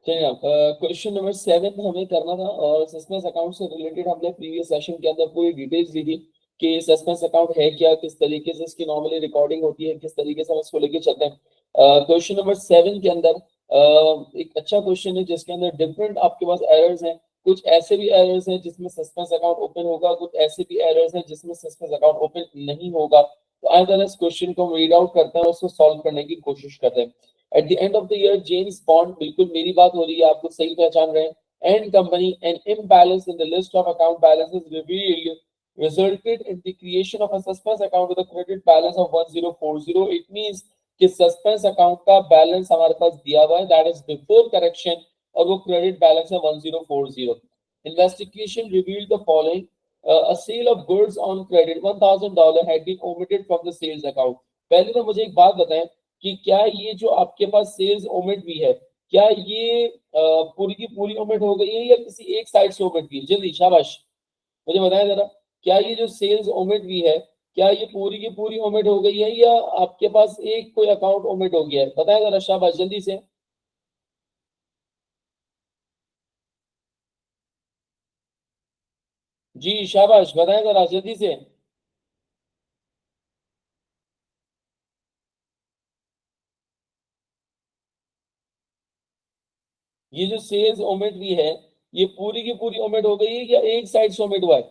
चलिए आप question number 7 हमें करना था, और सस्पेंस अकाउंट से रिलेटेड हमने प्रीवियस सेशन के अंदर पूरी डिटेल्स दी थी कि सस्पेंस अकाउंट है क्या, किस तरीके से इसकी नॉर्मली रिकॉर्डिंग होती है, किस तरीके से हम इसको लेके चलते हैं। क्वेश्चन नंबर 7 के अंदर एक अच्छा क्वेश्चन है जिसके अंदर डिफरेंट आपके पास एरर्स हैं। कुछ ऐसे भी एरर्स हैं जिसमें सस्पेंस अकाउंट ओपन होगा, कुछ ऐसे भी एरर्स हैं जिसमें सस्पेंस अकाउंट ओपन नहीं होगा। तो आइए जरा इस क्वेश्चन को रीड आउट करते हैं और उसको सॉल्व करने की कोशिश करते हैं। Eight the end of the year James bond, बिल्कुल मेरी बात हो रही है, आपको सही पहचान रहे हैं, and company an imbalance in the list of account balances revealed resulted in the creation of a suspense account with a credit balance of 1040. It means कि सस्पेंस अकाउंट का बैलेंस हमारे पास दिया हुआ है, दैट इज बिफोर करेक्शन, और वो credit balance है 1040. Investigation revealed the following: a sale of goods on credit $1000 had been omitted from the sales account. पहले तो मुझे एक बात बताएं कि क्या ये जो आपके पास सेल्स ओमिट भी है, क्या ये पूरी की पूरी ओमिट हो गई है या किसी एक साइड से ओमिट भी है? जल्दी शाबाश मुझे बताएं जरा, क्या ये जो सेल्स ओमिट भी है, क्या ये पूरी की पूरी ओमिट हो गई है या आपके पास एक कोई अकाउंट ओमिट हो गया है? बताएं जरा शाबाश जल्दी से। जी शाबाश, बताएं जरा जल्दी से। ये जो सेल्स ओमिट भी है, ये पूरी की पूरी ओमिट हो गई है या एक साइड से ओमिट हुआ है?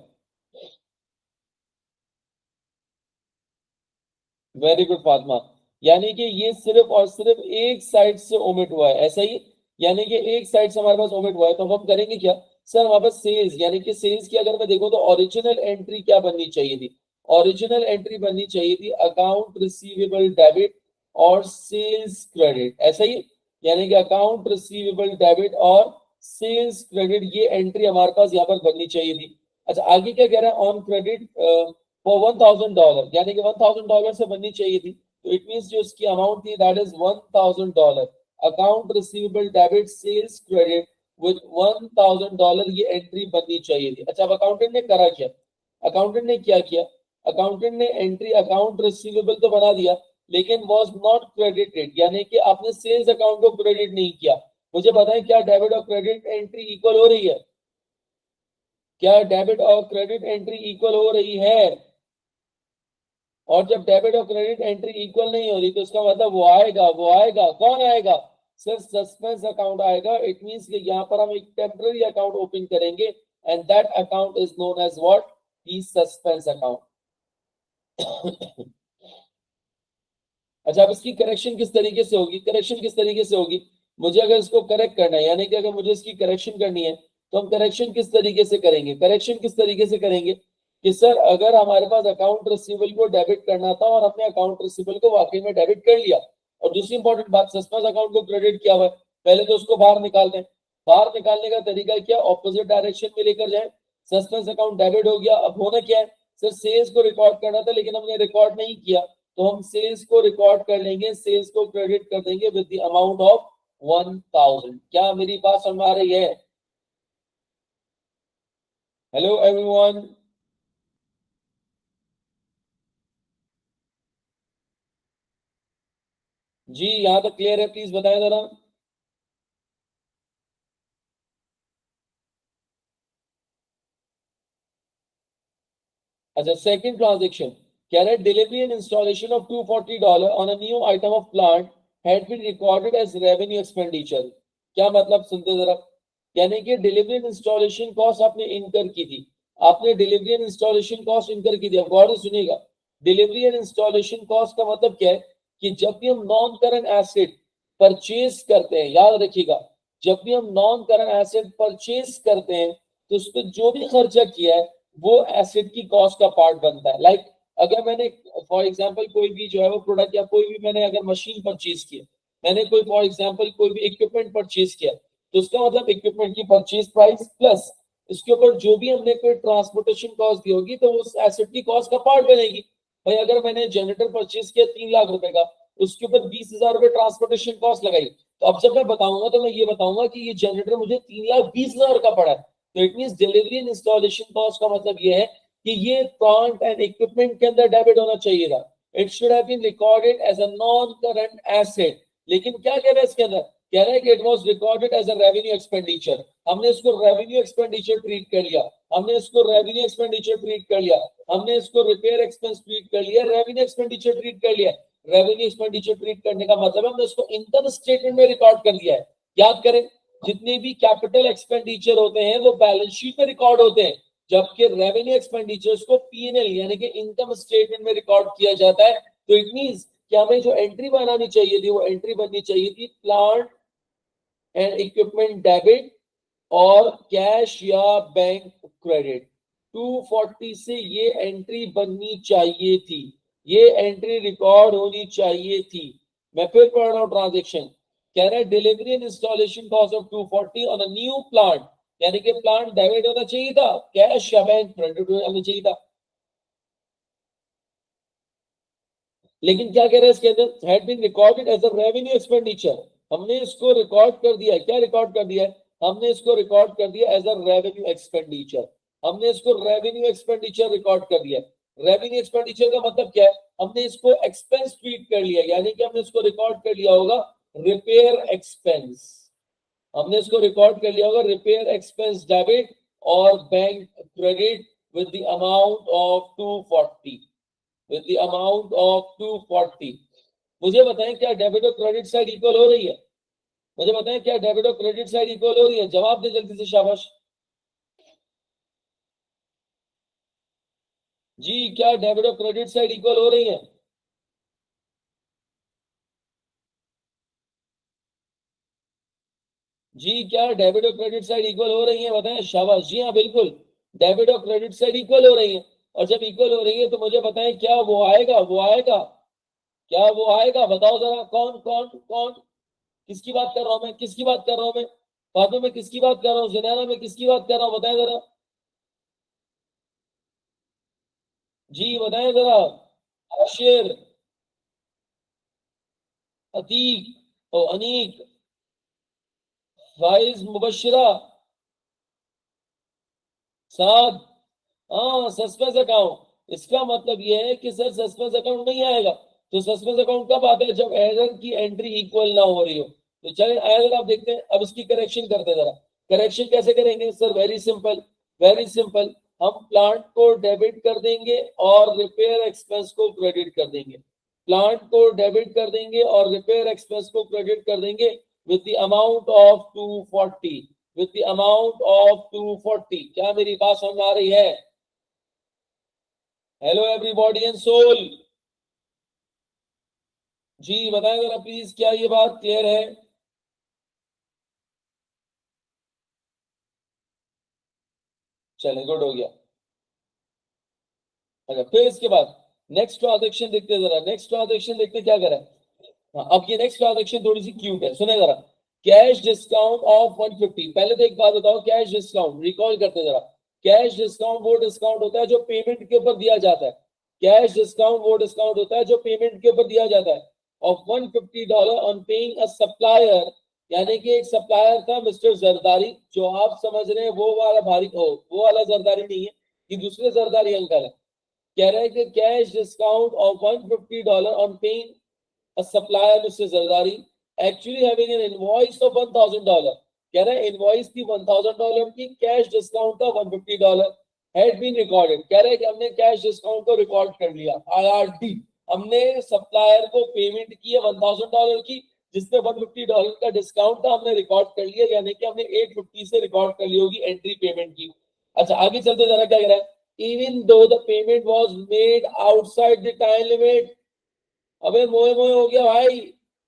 Very good Fatima. यानी कि ये सिर्फ और सिर्फ एक साइड से ओमिट हुआ है, ऐसा ही? यानी कि एक साइड से हमारे पास ओमिट हुआ है, तो हम करेंगे क्या? सर हमारे पास सेल्स, यानी कि सेल्स की अगर मैं देखूं तो ओरिजिनल एंट्री क्या बननी चाहिए थी? ओरिजिनल एंट्री बननी चाहिए थी अकाउंट रिसीवेबल डेबिट और सेल्स क्रेडिट, ऐसा ही? यानी कि अकाउंट रिसीवेबल डेबिट और सेल्स क्रेडिट, ये एंट्री हमारे पास यहाँ पर बननी चाहिए थी। अच्छा आगे क्या कह रहा है? ऑन क्रेडिट फॉर $1000, यानी कि $1000 से बननी चाहिए थी, तो इट मींस जो इसकी अमाउंट थी that is $1000। Account receivable debit sales credit with $1000, ये एंट्री बननी चाहिए थी। अच्छा अब अकाउंटेंट ने करा क्या? अकाउंटेंट ने क्या किया? अकाउंटेंट ने एंट्री अकाउंट रिसीवेबल तो बना दिया, लेकिन वॉज नॉट क्रेडिटेड, यानी कि आपने सेल्स अकाउंट को क्रेडिट नहीं किया। मुझे बताएं क्या डेबिट और क्रेडिट एंट्री इक्वल हो रही है? क्या डेबिट और क्रेडिट एंट्री इक्वल हो रही है? और जब डेबिट और क्रेडिट एंट्री इक्वल नहीं हो रही तो इसका मतलब वो आएगा कौन आएगा? सिर्फ सस्पेंस अकाउंट आएगा। इट मींस कि यहाँ पर हम एक टेम्पररी अकाउंट ओपन करेंगे, and that account is known as what? The suspense account. अच्छा अब इसकी करेक्शन किस तरीके से होगी? करेक्शन किस तरीके से होगी? मुझे अगर इसको करेक्ट करना है, यानी कि अगर मुझे इसकी करेक्शन करनी है, तो हम करेक्शन किस तरीके से करेंगे? करेक्शन किस तरीके से करेंगे कि सर अगर हमारे पास अकाउंट रिसीवेबल को डेबिट करना था और हमने अकाउंट रिसीवेबल को वाकई में डेबिट कर लिया, और दूसरी इंपॉर्टेंट बात, सस्पेंस अकाउंट को क्रेडिट किया हुआ है, पहले तो उसको बाहर निकाल दें। बाहर निकालने का तरीका क्या? ऑपोजिट डायरेक्शन में लेकर जाए। सस्पेंस अकाउंट डेबिट हो गया, अब होना क्या है? सर सेल्स को रिकॉर्ड करना था लेकिन हमने रिकॉर्ड नहीं किया, तो हम सेल्स को रिकॉर्ड कर लेंगे, सेल्स को क्रेडिट कर देंगे विद द अमाउंट ऑफ 1000। क्या मेरी बात समझ आ रही है? Hello everyone. जी यहाँ तक क्लियर है? प्लीज बताएं जरा। अच्छा सेकंड ट्रांजेक्शन कह रहे delivery and installation of $240 on a new item of plant had been recorded as revenue expenditure. क्या मतलब सुनते जरा। यानी कि डिलीवरी एंड इंस्टॉलेशन कॉस्ट आपने इनकर की थी, आपने delivery and installation cost incur की थी। अब गौर से सुनिएगा, डिलीवरी एंड इंस्टॉलेशन कॉस्ट का मतलब क्या है कि जब भी हम नॉन करंट एसेट परचेज करते हैं, याद रखिएगा, जब भी हम नॉन करंट एसेट परचेज करते हैं तो उस पर जो भी खर्चा किया है वो एसेट की कॉस्ट का पार्ट बनता है। लाइक अगर मैंने फॉर एग्जांपल कोई भी जो है वो प्रोडक्ट या कोई भी मैंने अगर मशीन परचेज की, मैंने कोई फॉर एग्जांपल कोई भी इक्विपमेंट परचेज किया, तो उसका मतलब इक्विपमेंट की परचेज प्राइस प्लस इसके ऊपर जो भी हमने कोई ट्रांसपोर्टेशन कॉस्ट दी होगी तो उस एसेट की कॉस्ट का पार्ट बनेगी। भाई अगर मैंने जनरेटर परचेज किया 3 लाख रुपए का, उसके ऊपर 20,000 रुपए ट्रांसपोर्टेशन कॉस्ट लगाई, तो अब जब मैं बताऊंगा तो मैं ये बताऊंगा कि ये जनरेटर मुझे 3,20,000 का पड़ा है। तो it mean delivery and installation cost का मतलब ये है कि ये प्लांट एंड इक्विपमेंट के अंदर डेबिट होना चाहिए था। It should have been recorded as a non current asset. लेकिन क्या कह रहा है इसके अंदर? कह रहा है कि it was recorded as a revenue expenditure, हमने इसको रेवेन्यू एक्सपेंडिचर ट्रीट कर लिया, हमने इसको रेवेन्यू एक्सपेंडिचर ट्रीट कर लिया, हमने इसको रिपेयर एक्सपेंस ट्रीट कर लिया, रेवेन्यू एक्सपेंडिचर ट्रीट कर लिया। रेवेन्यू एक्सपेंडिचर ट्रीट करने का मतलब है हमने उसको इनकम स्टेटमेंट में रिकॉर्ड कर लिया है। याद करें, जितने भी कैपिटल एक्सपेंडिचर होते हैं वो बैलेंस शीट में रिकॉर्ड होते हैं, जबकि रेवेन्यू एक्सपेंडिचर्स को पीएनएल यानी कि इनकम स्टेटमेंट में रिकॉर्ड किया जाता है। तो इट मींस कि हमें जो एंट्री बनानी चाहिए थी वो एंट्री बननी चाहिए थी प्लांट एंड इक्विपमेंट डेबिट और कैश या बैंक क्रेडिट। 240 से ये एंट्री बननी चाहिए थी, ये एंट्री रिकॉर्ड होनी चाहिए थी। मैं फिर पढ़ रहा हूं ट्रांजेक्शन, कह रहा है delivery and installation cost of 240 on a new plant, यानी कि प्लांट डेबिट होना चाहिए था, कैश या बैंक क्रेडिट होना चाहिए था। लेकिन क्या कह रहा है इसके अंदर, had been recorded as a revenue expenditure, हमने इसको रिकॉर्ड कर दिया है। क्या रिकॉर्ड कर दिया है? हमने इसको रिकॉर्ड कर दिया एज अ रेवेन्यू एक्सपेंडिचर, हमने इसको रेवेन्यू एक्सपेंडिचर रिकॉर्ड कर दिया। रेवेन्यू एक्सपेंडिचर का मतलब क्या है? हमने इसको एक्सपेंस ट्रीट कर लिया, यानी कि हमने इसको रिकॉर्ड कर लिया होगा रिपेयर एक्सपेंस, हमने इसको रिकॉर्ड कर लिया होगा रिपेयर एक्सपेंस डेबिट और bank credit with the amount of 240, with the amount of 240। मुझे बताएं क्या डेबिट और क्रेडिट साइड इक्वल हो रही है? मुझे बताएं क्या डेबिट और क्रेडिट साइड इक्वल हो रही है? जवाब दे जल्दी से, शाबाश जी। क्या डेबिट और क्रेडिट साइड इक्वल हो रही है? जी, क्या डेबिट और क्रेडिट साइड इक्वल हो रही है? बताएं, शाबाश जी हाँ बिल्कुल, डेबिट और क्रेडिट साइड इक्वल हो रही है। और जब इक्वल हो रही है तो मुझे बताएं क्या वो आएगा, वो आएगा, क्या वो आएगा? बताओ जरा, कौन कौन कौन, किसकी बात कर रहा हूं मैं, किसकी बात कर रहा हूं मैं? फातिमा में किसकी बात कर रहा हूँ? जुनैना में किसकी बात कर रहा हूँ? बताएं जरा जी, बताएं जरा। आशिर, अतीक और अनीक, फाइज, मुबशिरा, साद। हाँ, सस्पेंस अकाउंट, इसका मतलब यह है कि सर सस्पेंस अकाउंट नहीं आएगा। तो सस्पेंस अकाउंट कब आता है? जब एरर की एंट्री इक्वल ना हो रही हो। तो चलिए आएगा, आप देखते हैं। अब इसकी करेक्शन करते हैं जरा। करेक्शन कैसे करेंगे sir? Very simple, very simple. हम प्लांट को डेबिट कर देंगे और रिपेयर एक्सपेंस को क्रेडिट कर देंगे। प्लांट को डेबिट कर देंगे और रिपेयर एक्सपेंस को क्रेडिट कर देंगे with the amount of 240, with the amount of 240। क्या मेरी बात समझ आ रही है? हेलो एवरीबॉडी एंड सोल, जी बताएं जरा प्लीज, क्या ये बात क्लियर है? चले, गुड हो गया। अच्छा, फिर इसके बाद नेक्स्ट ट्रांजेक्शन देखते हैं जरा, नेक्स्ट ट्रांजेक्शन देखते क्या करें। हाँ, अब ये नेक्स्ट ट्रांजेक्शन थोड़ी सी क्यूट है, सुने जरा। Cash discount of 150। पहले तो एक बात बताओ, कैश डिस्काउंट रिकॉल करते जरा। कैश डिस्काउंट वो डिस्काउंट होता है जो पेमेंट के ऊपर दिया जाता है। कैश डिस्काउंट वो डिस्काउंट होता है जो पेमेंट के ऊपर दिया जाता है। Of $150 on paying a supplier, यानी कि एक सप्लायर था मिस्टर जरदारी, जो आप समझ रहे हैं वो वाला भारी हो, वो वाला जरदारी नहीं है, ये दूसरे जरदारी अंकल है। कह रहे हैं कि cash discount of $150 on paying a supplier, Mr. Zardari, actually having an invoice of $1,000। कह रहे हैं इनवॉइस थी $1,000 की, कैश डिस्काउंट था $150, हैड बीन रिकॉर्डेड। कह रहे हैं कि हमने कैश डिस्काउंट को रिकॉर्ड कर लिया, IRD। हमने सप्लायर को पेमेंट की है $1,000 की, जिसमें $150 का डिस्काउंट था, हमने रिकॉर्ड कर लिया, यानी कि हमने 850 से रिकॉर्ड कर ली होगी एंट्री पेमेंट की। अच्छा, आगे चलते जरा, क्या कह रहा है? Even though the payment was made outside the time limit. अबे मोए मोए हो गया भाई,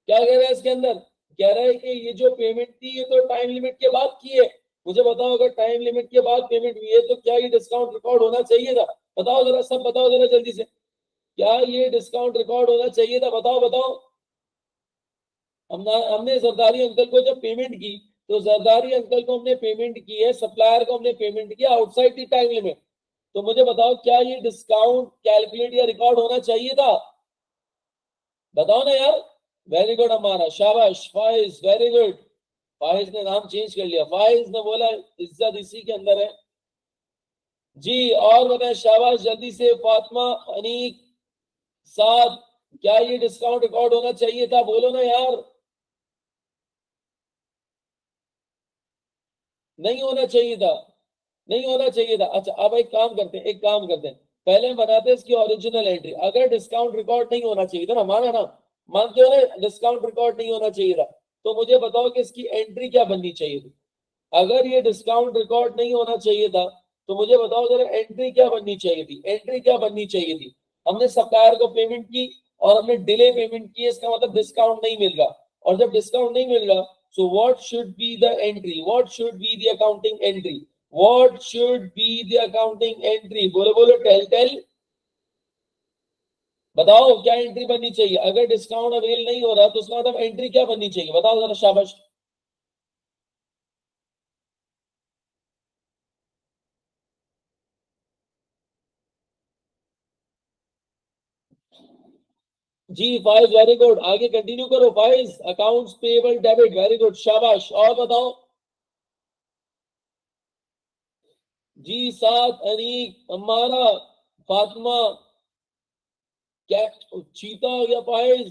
क्या कह रहा है इसके अंदर? कह रहा है कि ये जो पेमेंट थी ये तो टाइम लिमिट के बाद की है। मुझे बताओ, अगर टाइम लिमिट के बाद पेमेंट हुई है तो क्या ये डिस्काउंट रिकॉर्ड होना चाहिए था? बताओ जरा, सब बताओ जरा जल्दी से, क्या ये डिस्काउंट रिकॉर्ड होना चाहिए था? बताओ बताओ। हमने जरदारी अंकल को जब पेमेंट की, तो जरदारी अंकल को हमने पेमेंट की है, सप्लायर को हमने पेमेंट किया आउटसाइड द टाइम लिमिट। तो मुझे बताओ, क्या ये डिस्काउंट कैलकुलेट या रिकॉर्ड होना चाहिए था? बताओ ना यार। वेरी गुड हमारा, शाबाश फाइज, वेरी गुड। फाइज ने नाम चेंज कर लिया, फाइज ने बोला इज्जत इसी के अंदर है जी। और बताए, शाबाश, जल्दी से फातिमा, अनीक, साद। क्या ये डिस्काउंट रिकॉर्ड होना चाहिए था? बोलो ना यार। नहीं होना चाहिए था, नहीं होना चाहिए था। अच्छा अब एक काम करते हैं, पहले हम बनाते हैं इसकी ओरिजिनल एंट्री। अगर डिस्काउंट रिकॉर्ड नहीं होना चाहिए था ना, माना ना, मानते हो ना डिस्काउंट रिकॉर्ड नहीं होना चाहिए था, तो मुझे बताओ कि इसकी एंट्री क्या बननी चाहिए थी। अगर ये डिस्काउंट रिकॉर्ड नहीं होना चाहिए था तो मुझे बताओ जरा एंट्री क्या बननी चाहिए थी, एंट्री क्या बननी चाहिए थी। हमने सप्लायर को पेमेंट की और हमने डिले पेमेंट की, इसका मतलब डिस्काउंट नहीं मिल रहा। और जब डिस्काउंट नहीं मिल रहा, so what should be the entry, what should be the accounting entry, what should be the accounting entry, बोलो बोलो, टेल टेल, बताओ क्या एंट्री बननी चाहिए। अगर डिस्काउंट अवेल नहीं हो रहा तो उसका मतलब एंट्री क्या बननी चाहिए, बताओ जरा, शाबाश। जी फाइज, वेरी गुड, आगे कंटिन्यू करो Faiz. Accounts payable debit, very good, शाबाश। और बताओ। जी सात, अनीक, अम्मारा, फातिमा, क्या चीता हो गया Faiz,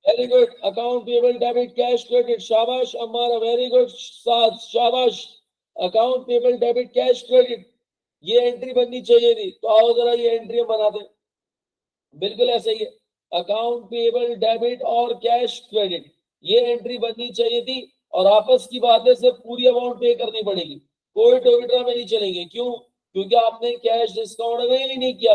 very good. Account payable debit cash credit, शाबाश अम्मारा, वेरी गुड, सात, शाबाश। Account payable debit cash credit, ये एंट्री बननी चाहिए थी, तो आओ जरा ये एंट्री हम बनाते हैं। बिल्कुल ऐसा ही है, अकाउंट पेबल डेबिट और कैश क्रेडिट, ये एंट्री बननी चाहिए थी। और आपस की बात है, सिर्फ पूरी अमाउंट पे करनी पड़ेगी, कोई टोकरा में नहीं चलेंगे। क्यों? क्योंकि आपने कैश डिस्काउंट अवेल ही नहीं किया।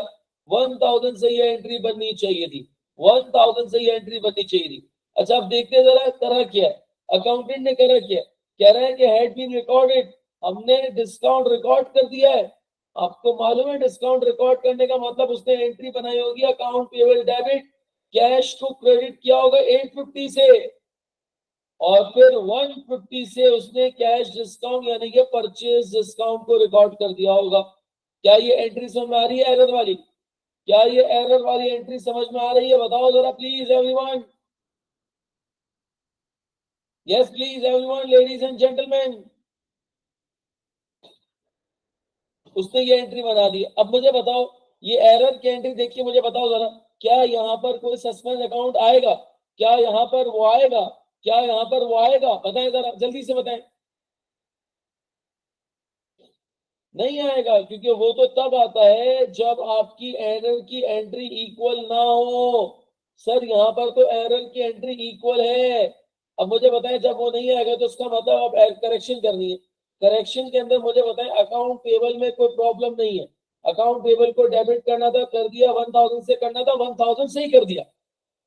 1000 से ये एंट्री बननी चाहिए थी, 1000 से ये एंट्री बननी चाहिए थी। अच्छा अब देखते हैं जरा करा क्या है, अकाउंटेंट ने करा क्या है। कह रहा है कि हैड बीन रिकॉर्डेड, हमने डिस्काउंट रिकॉर्ड कर दिया है। आपको मालूम है डिस्काउंट रिकॉर्ड करने का मतलब, उसने एंट्री बनाई होगी अकाउंट पेबल डेबिट, कैश को क्रेडिट किया होगा 850 से, और फिर 150 से उसने कैश डिस्काउंट यानी कि परचेज डिस्काउंट को रिकॉर्ड कर दिया होगा। क्या ये एंट्री समझ में आ रही है एरर वाली? क्या ये एरर वाली एंट्री समझ में आ रही है, बताओ जरा please everyone. Yes please everyone, ladies and gentleman. उसने ये एंट्री बना दी। अब मुझे बताओ, ये एरर की एंट्री देख के मुझे बताओ जरा, क्या यहाँ पर कोई सस्पेंस अकाउंट आएगा? क्या यहाँ पर वो आएगा? क्या यहाँ पर वो आएगा? बताएं जरा, जल्दी से बताएं। नहीं आएगा, क्योंकि वो तो तब आता है जब आपकी एरर की एंट्री इक्वल ना हो। सर यहाँ पर तो एरर की एंट्री इक्वल है। अब मुझे बताएं, जब वो नहीं आएगा तो उसका मतलब अब करेक्शन करनी है। करेक्शन के अंदर मुझे बताएं, अकाउंट टेबल में कोई प्रॉब्लम नहीं है, अकाउंट टेबल को डेबिट करना था कर दिया, 1000 से करना था 1000 से ही कर दिया।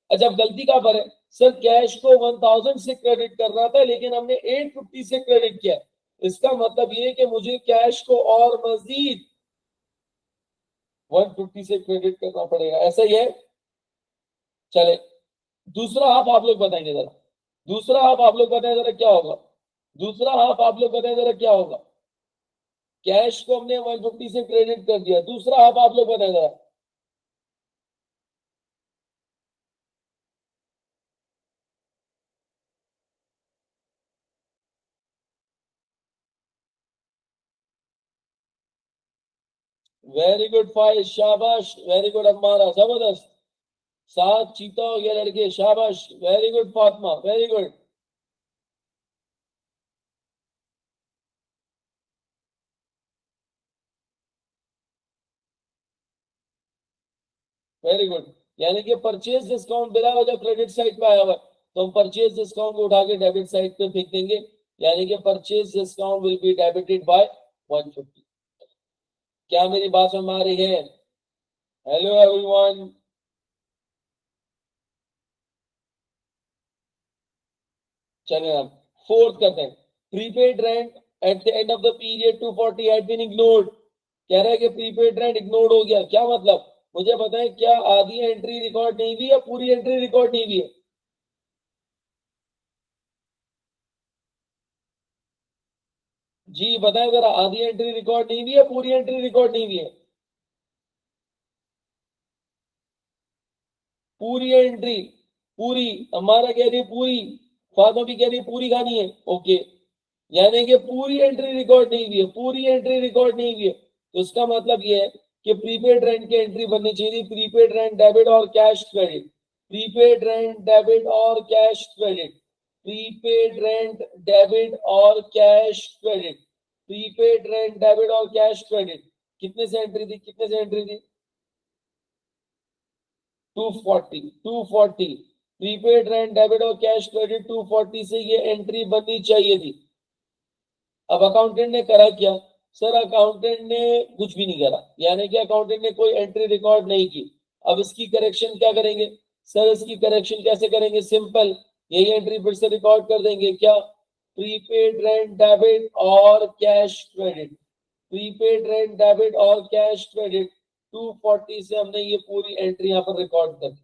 अच्छा अब गलती कहाँ पर है? सर कैश को 1000 से क्रेडिट करना था लेकिन हमने 850 से क्रेडिट किया। इसका मतलब ये कि मुझे कैश को और मजीद 150 से क्रेडिट करना पड़ेगा, ऐसा ही है। चले, दूसरा हाफ आप लोग बताएंगे जरा, दूसरा हाफ आप लोग बताएं जरा क्या होगा, दूसरा हाफ आप लोग बताएं जरा क्या होगा। कैश को हमने 150 से क्रेडिट कर दिया, दूसरा हाफ आप लोग बताएं जरा। वेरी गुड फाइज, शाबाश, वेरी गुड अम्मारा, जबरदस्त। सात, चीता हो गया लड़के, शाबाश, very good Fatima, very good. Very good, यानी कि परचेज डिस्काउंट बिना वजह क्रेडिट साइड पे आया हुआ है, तो हम परचेज डिस्काउंट को उठा के डेबिट साइड पे फेंक देंगे, यानी कि purchase discount will be debited by 150। क्या मेरी बात समझ में आ रही है? Hello everyone. चले अब फोर्थ करते हैं, prepaid rent at the end of the period 240 had been ignored. कह रहा है कि प्रीपेड रेंट इग्नोर्ड हो गया, क्या मतलब? मुझे बताएं, क्या आधी एंट्री रिकॉर्ड नहीं हुई या पूरी एंट्री रिकॉर्ड नहीं हुई है? जी बताएं जरा, आधी एंट्री रिकॉर्ड नहीं हुई है, पूरी एंट्री रिकॉर्ड नहीं हुई है? पूरी एंट्री, पूरी, हमारा कह रही है पूरी, फातिमा भी कह रही है पूरी खानी है, ओके। यानी कि पूरी एंट्री रिकॉर्ड नहीं हुई है, पूरी एंट्री रिकॉर्ड नहीं हुई है, तो इसका मतलब ये है कि प्रीपेड रेंट की एंट्री बननी चाहिए, प्रीपेड रेंट डेबिट और cash credit, prepaid rent debit और cash credit. Prepaid rent debit और cash credit, prepaid rent debit और कैश क्रेडिट कितने से एंट्री थी, कितने से एंट्री थी? 240 प्रीपेड रेंट डेबिट और कैश क्रेडिट 240 से ये एंट्री बननी चाहिए थी। अब अकाउंटेंट ने करा क्या? सर अकाउंटेंट ने कुछ भी नहीं करा, यानी कि अकाउंटेंट ने कोई एंट्री रिकॉर्ड नहीं की। अब इसकी करेक्शन क्या करेंगे? सर इसकी करेक्शन कैसे करेंगे? सिंपल, यही एंट्री फिर से रिकॉर्ड कर देंगे। क्या? प्रीपेड रेंट डेबिट और cash credit, prepaid rent debit और कैश क्रेडिट 240 से हमने ये पूरी एंट्री यहाँ पर रिकॉर्ड कर दी।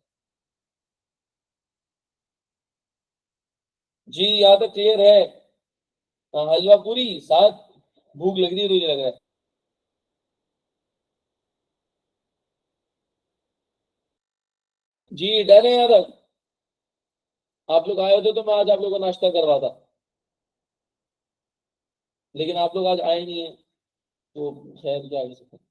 जी यहाँ तक क्लियर है? हाँ, हलवा पूरी साथ, भूख लग रही है, मुझे लग रहा है। जी डन है यहाँ तक? आप लोग आए थे तो मैं आज आप लोगों को नाश्ता करवाता, लेकिन आप लोग आज आए नहीं है, तो खैर क्या कर सकते हैं।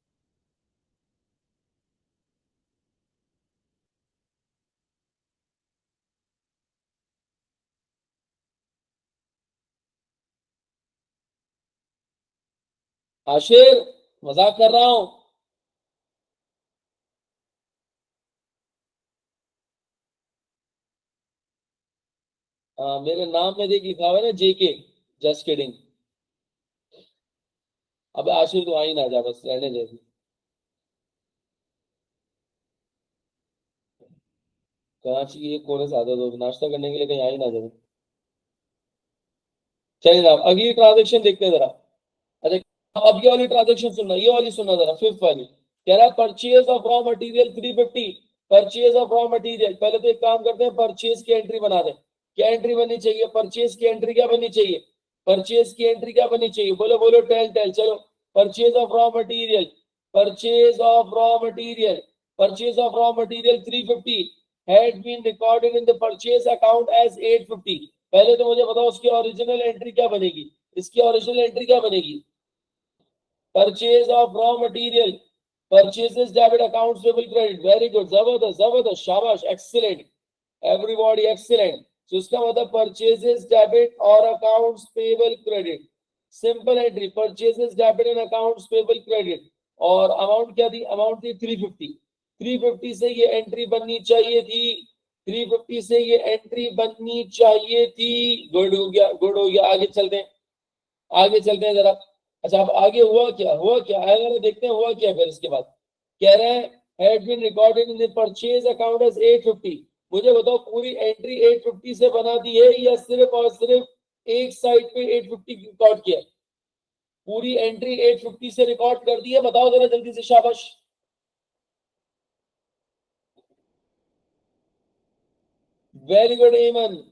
आशिर, मजाक कर रहा हूँ। मेरे नाम में देख लिखा हुआ है ना JK, जस्ट किडिंग। अब आशिर तो आ ही ना जा, बस रहने दे। कराची एक कोने से आता तो नाश्ता करने के लिए कहीं आ ही ना जाए। चलिए जनाब अगली ट्रांजेक्शन देखते हैं जरा। अच्छा अब ये वाली ट्रांजेक्शन सुनना, ये वाली सुनना जरा, फिफ्थ वाली। कह रहा है purchase of raw material 350, purchase of raw material. पहले तो एक काम करते हैं, परचेज की एंट्री बना दें। क्या एंट्री बननी चाहिए? परचेज की एंट्री क्या बननी चाहिए? परचेज की एंट्री क्या बननी चाहिए? बोलो बोलो, टेल टेल, चलो। Purchase of raw material, purchase of raw material, purchase of raw material 350 had been recorded in the purchase account as 850। पहले तो मुझे बताओ उसकी ओरिजिनल एंट्री क्या बनेगी? इसकी ओरिजिनल एंट्री क्या बनेगी? Purchase of raw material, purchases debit accounts payable credit. Very good, जबरदस्त जबरदस्त, शाबाश, एक्सीलेंट, एवरीबॉडी एक्सीलेंट। तो इसका मतलब परचेजेस डेबिट और accounts payable credit, simple entry, purchases debit and accounts payable credit. और अमाउंट क्या थी? अमाउंट थी 350। 350 से ये एंट्री बननी चाहिए थी, 350 से ये एंट्री बननी चाहिए थी। गुड हो गया, गुड हो गया। आगे चलते हैं, आगे चलते हैं जरा। अच्छा अब आगे हुआ क्या, हुआ क्या है जरा देखते हैं, हुआ क्या। फिर इसके बाद कह रहे हैं had been recorded in the purchase account as 850। मुझे बताओ पूरी एंट्री 850 से बना दी है या सिर्फ और सिर्फ एक साइड पे 850 रिकॉर्ड किया? पूरी एंट्री 850 से रिकॉर्ड कर दी है, बताओ जरा जल्दी से, शाबाश। वेरी गुड एमन,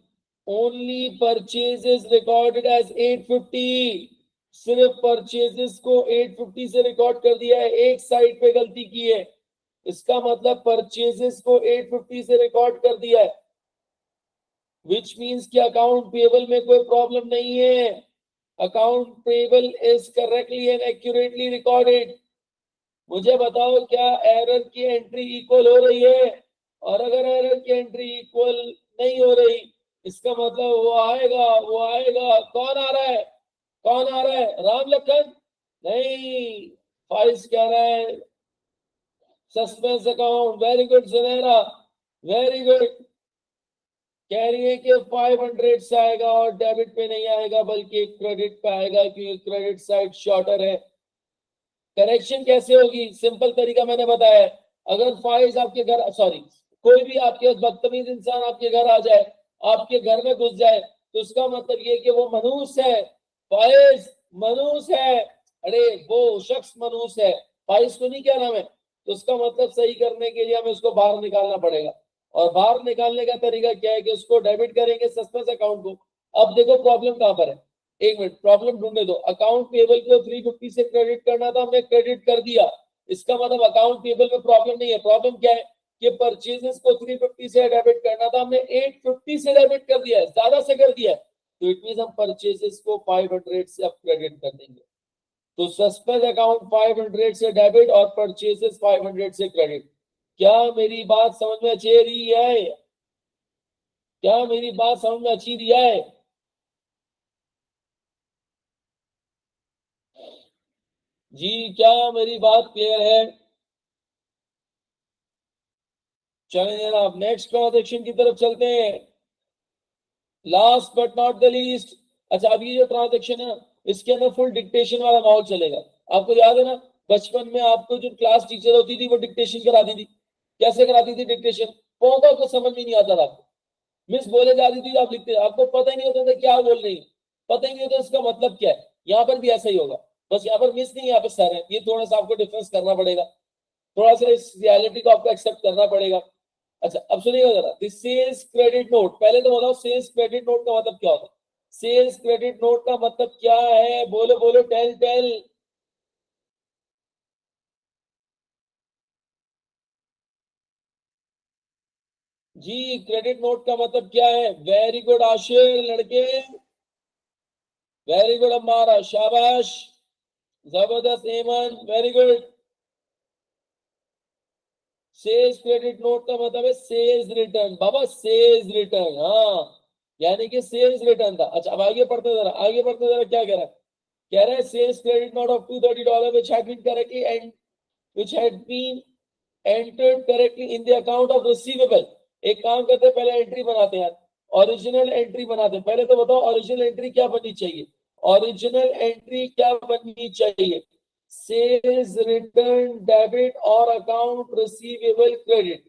ओनली परचेजेस रिकॉर्डेड एज 850। सिर्फ परचेजेस को 850 से रिकॉर्ड कर दिया है, एक साइड पे गलती की है। इसका मतलब परचेजेस को 850 से रिकॉर्ड कर दिया है, विच मीन्स कि अकाउंट पेबल में कोई प्रॉब्लम नहीं है। Account payable is correctly and accurately recorded. मुझे बताओ क्या एरर की एंट्री इक्वल हो रही है? और अगर एरर की एंट्री इक्वल नहीं हो रही, इसका मतलब वो आएगा, वो आएगा। कौन आ रहा है? कौन आ रहा है? राम लखन? नहीं, फाइल्स कह रहा है सस्पेंस अकाउंट। वेरी गुड सुनहरा, वेरी गुड। कह रही है कि 500 से आएगा और डेबिट पे नहीं आएगा बल्कि क्रेडिट पे आएगा, क्योंकि क्रेडिट साइड शॉर्टर है। करेक्शन कैसे होगी? सिंपल तरीका मैंने बताया है। अगर फाइल्स आपके घर, सॉरी, कोई भी आपके बदतमीज इंसान आपके घर आ जाए, आपके घर में घुस जाए, तो उसका मतलब ये कि वो मनूस है। फाइल्स मनूस है, अरे वो शख्स मनूस है, फाइल्स को नहीं, क्या नाम है? तो उसका मतलब सही करने के लिए हमें उसको बाहर निकालना पड़ेगा। और बाहर निकालने का तरीका क्या है कि उसको डेबिट करेंगे सस्पेंस अकाउंट को। अब देखो प्रॉब्लम कहां पर है, एक मिनट प्रॉब्लम ढूंढने दो। अकाउंट पेबल को 350 से क्रेडिट करना था, हमने क्रेडिट कर दिया। इसका मतलब अकाउंट पेबल में प्रॉब्लम नहीं है। प्रॉब्लम क्या है कि परचेजेस को 350 से डेबिट करना था, हमने 850 से डेबिट कर दिया है, ज्यादा से कर दिया है। तो इट मीन हम परचेजेस को 500 से अब क्रेडिट कर देंगे। तो सस्पेंस अकाउंट 500 से डेबिट और परचेजेस 500 से क्रेडिट। क्या मेरी बात समझ में आ रही है? क्या मेरी बात समझ में अच्छी दिया है? जी, क्या मेरी बात क्लियर है? चलें जनाब, नेक्स्ट ट्रांजेक्शन की तरफ चलते हैं। Last but not the least. अच्छा, अब ये जो ट्रांजेक्शन है ना, इसके अंदर फुल डिक्टेशन वाला माहौल चलेगा। आपको याद है ना, बचपन में आपको जो क्लास टीचर होती थी वो डिक्टेशन कराती थी। कैसे कराती थी डिक्टेशन? पौधा को समझ में नहीं आता था आपको। मिस बोले जाती थी, आप लिखते, आपको पता ही नहीं होता था क्या बोल रही है, पता ही नहीं होता इसका मतलब क्या है। यहाँ पर भी ऐसा ही होगा, बस यहाँ पर मिस नहीं, यहाँ पर सर है। ये थोड़ा सा आपको डिफरेंस करना पड़ेगा, थोड़ा सा इस रियलिटी को आपको एक्सेप्ट करना पड़ेगा। अच्छा, अब सुनिएगा जरा, दिस सेल्स क्रेडिट नोट, पहले तो बताओ सेल्स क्रेडिट नोट का मतलब क्या होता है? सेल्स क्रेडिट नोट का मतलब क्या है? बोलो बोलो, टेल टेल। जी, क्रेडिट नोट का मतलब क्या है? वेरी गुड आशिर लड़के, वेरी गुड अम्मारा, शाबाश, जबरदस्त Aiman, very good. Sales credit note का मतलब है सेल्स रिटर्न, बाबा सेल्स रिटर्न, हाँ, यानी कि सेल्स रिटर्न था। अच्छा, अब आगे पढ़ते जरा, आगे पढ़ते जरा, क्या कह रहा है? कह रहा है sales credit note of $230 which had been correctly and which had been entered correctly in the account of receivable। एक काम करते हैं, पहले एंट्री बनाते हैं, ओरिजिनल एंट्री बनाते हैं। पहले तो बताओ ओरिजिनल एंट्री क्या बननी चाहिए? ओरिजिनल एंट्री क्या बननी चाहिए? सेल्स रिटर्न डेबिट और अकाउंट रिसीवेबल क्रेडिट।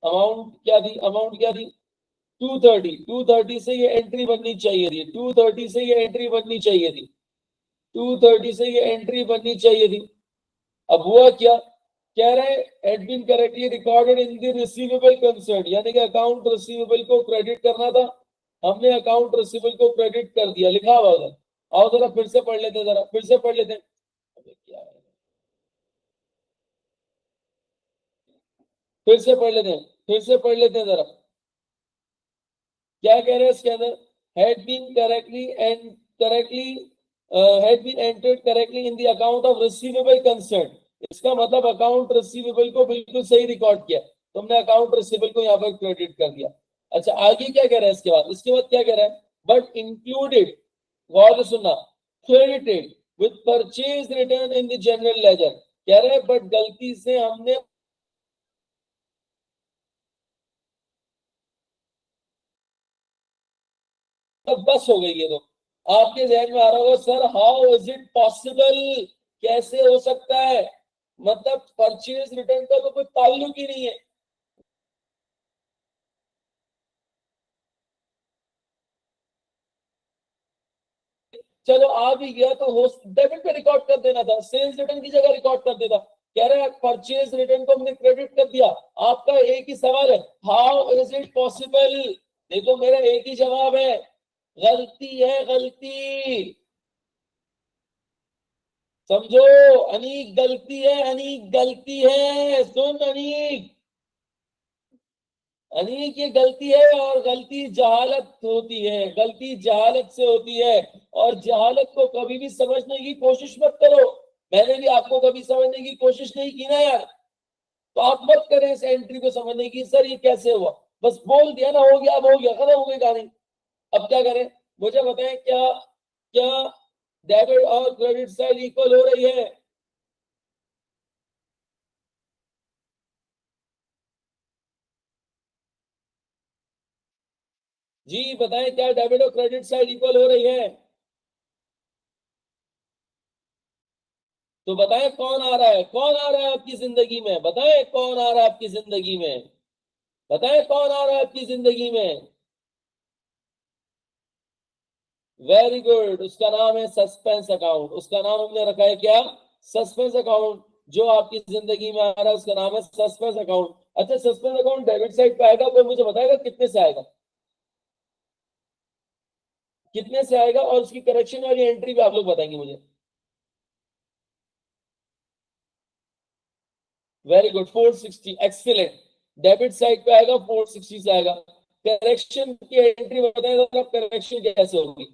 अमाउंट क्या थी? अमाउंट क्या थी? 230। 230 से ये एंट्री बननी चाहिए थी, 230 से ये एंट्री बननी चाहिए थी, 230 से ये एंट्री बननी चाहिए थी। अब हुआ क्या? कह रहे had been correctly recorded in the receivable concern, यानी कि अकाउंट रिसीवेबल को क्रेडिट करना था, हमने अकाउंट रिसीवेबल को क्रेडिट कर दिया, लिखा हुआ उधर। आओ जरा फिर से पढ़ लेते हैं, जरा फिर से पढ़ लेते हैं। अबे क्या है? फिर से पढ़ लेते हैं, फिर से पढ़ लेते हैं जरा। क्या कह रहे हैं इसके अंदर? Had been correctly and correctly had been entered correctly in the account of receivable concern. इसका मतलब अकाउंट रिसीवेबल को बिल्कुल सही रिकॉर्ड किया, तुमने अकाउंट रिसीवेबल को यहाँ पर क्रेडिट कर दिया। अच्छा, आगे क्या कह रहा है इसके बाद? इसके बाद क्या कह रहा है? बट इंक्लूडेड, गौर से सुनना, credited with purchase return in the general ledger. कह रहे हैं बट गलती से हमने, अब बस हो गई है तो आपके जहन में आ रहा होगा, sir how is it possible, कैसे हो सकता है? मतलब परचेज रिटर्न का तो कोई ताल्लुक ही नहीं है। चलो आ भी गया तो हो, डेबिट पे रिकॉर्ड कर देना था, सेल्स रिटर्न की जगह रिकॉर्ड कर देता। कह रहे हैं परचेज रिटर्न को हमने क्रेडिट कर दिया। आपका एक ही सवाल है, हाउ इज इट पॉसिबल? देखो मेरा एक ही जवाब है, गलती है, गलती। समझो, अनीक गलती है, अनीक गलती है, सुन अनीक, अनीक ये गलती है, और गलती जहालत होती है, गलती जहालत से होती है। और जहालत को कभी भी समझने की कोशिश मत करो। मैंने भी आपको कभी समझने की कोशिश नहीं की ना यार, तो आप मत करें इस एंट्री को समझने की, सर ये कैसे हुआ। बस बोल दिया ना, हो गया, अब हो गया, खत्म हो गई कहानी। अब क्या करें? मुझे बताएं, क्या क्या डेबिट और क्रेडिट साइड इक्वल हो रही है? जी बताएं, क्या डेबिट और क्रेडिट साइड इक्वल हो रही है? तो बताएं कौन आ रहा है, कौन आ रहा है आपकी जिंदगी में? बताएं कौन आ रहा है आपकी जिंदगी में? बताएं कौन आ रहा है आपकी जिंदगी में? वेरी गुड, उसका नाम है सस्पेंस अकाउंट। उसका नाम हमने रखा है क्या? Suspense account. जो आपकी जिंदगी में आ रहा है उसका नाम है सस्पेंस अकाउंट। अच्छा, सस्पेंस अकाउंट डेबिट साइड पे आएगा, कोई मुझे बताएगा कितने से आएगा? कितने से आएगा? और उसकी करेक्शन वाली एंट्री भी आप लोग बताएंगे मुझे। Very good, 460, excellent. Debit side पे आएगा, 460 से आएगा। करेक्शन की एंट्री बताएं जरा, करेक्शन कैसे होगी?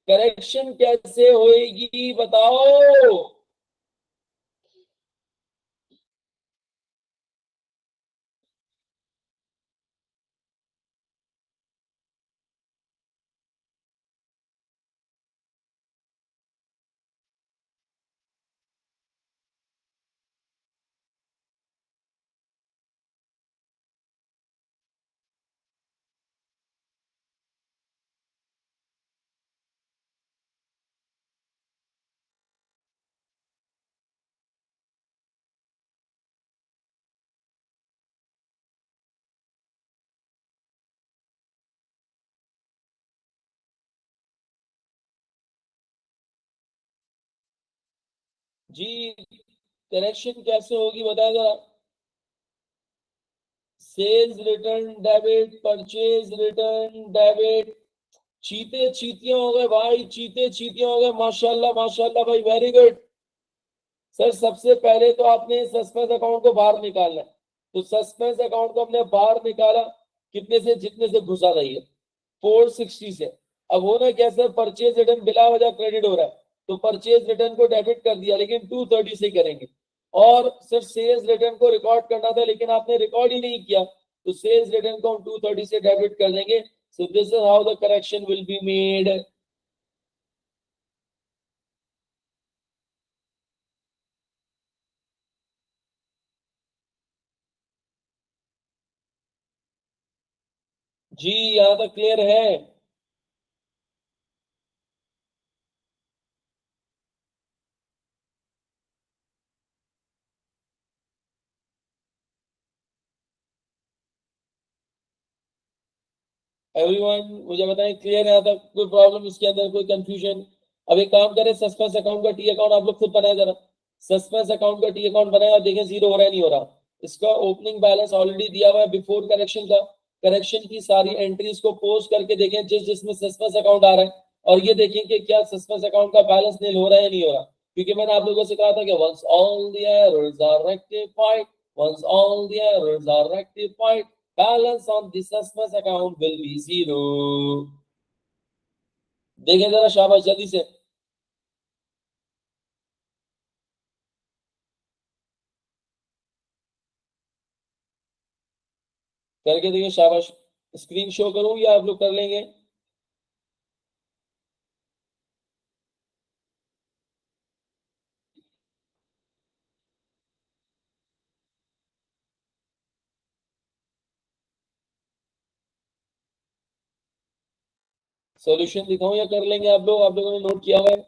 करेक्शन कैसे होएगी बताओ? जी करेक्शन कैसे होगी बताया जरा। Sales return debit, purchase return debit. चीते चीतियां हो गए भाई, चीते चीतियां हो गए, माशाल्लाह माशाल्लाह भाई, वेरी गुड। सर सबसे पहले तो आपने सस्पेंस अकाउंट को बाहर निकालना है। तो सस्पेंस अकाउंट को हमने बाहर निकाला, कितने से, जितने से घुसा रही है, 460 से। अब होना क्या सर, परचेज रिटर्न बिला वजह क्रेडिट हो रहा है, तो परचेज रिटर्न को डेबिट कर दिया, लेकिन 230 से करेंगे। और सर सेल्स रिटर्न को रिकॉर्ड करना था, लेकिन आपने रिकॉर्ड ही नहीं किया, तो सेल्स रिटर्न को हम 230 से डेबिट कर देंगे। So this is how the correction will be made. जी यहाँ तक क्लियर है। एवरीवन मुझे बताएं, क्लियर है यहाँ तक, कोई प्रॉब्लम इसके अंदर, कोई कंफ्यूजन? अब एक काम करें, सस्पेंस अकाउंट का टी अकाउंट आप लोग खुद बनाए जरा। सस्पेंस अकाउंट का टी अकाउंट बनाए और देखें जीरो हो रहा है नहीं हो रहा। इसका ओपनिंग बैलेंस ऑलरेडी दिया हुआ है बिफोर करेक्शन का। करेक्शन की सारी एंट्रीज को पोस्ट करके देखें जिस जिसमें सस्पेंस अकाउंट आ रहा है, और ये देखें कि क्या सस्पेंस अकाउंट का बैलेंस नील हो रहा है या नहीं हो रहा। क्योंकि मैंने आप लोगों से कहा था कि once all the errors are rectified, once all the errors are rectified, balance on the suspense account will be zero। देखें जरा शाबाश जल्दी से करके देखिए, शाबाश। स्क्रीन शो करूं या आप लोग कर लेंगे? सॉल्यूशन दिखाऊं या कर लेंगे आप लोग? आप लोगों ने नोट किया हुआ है?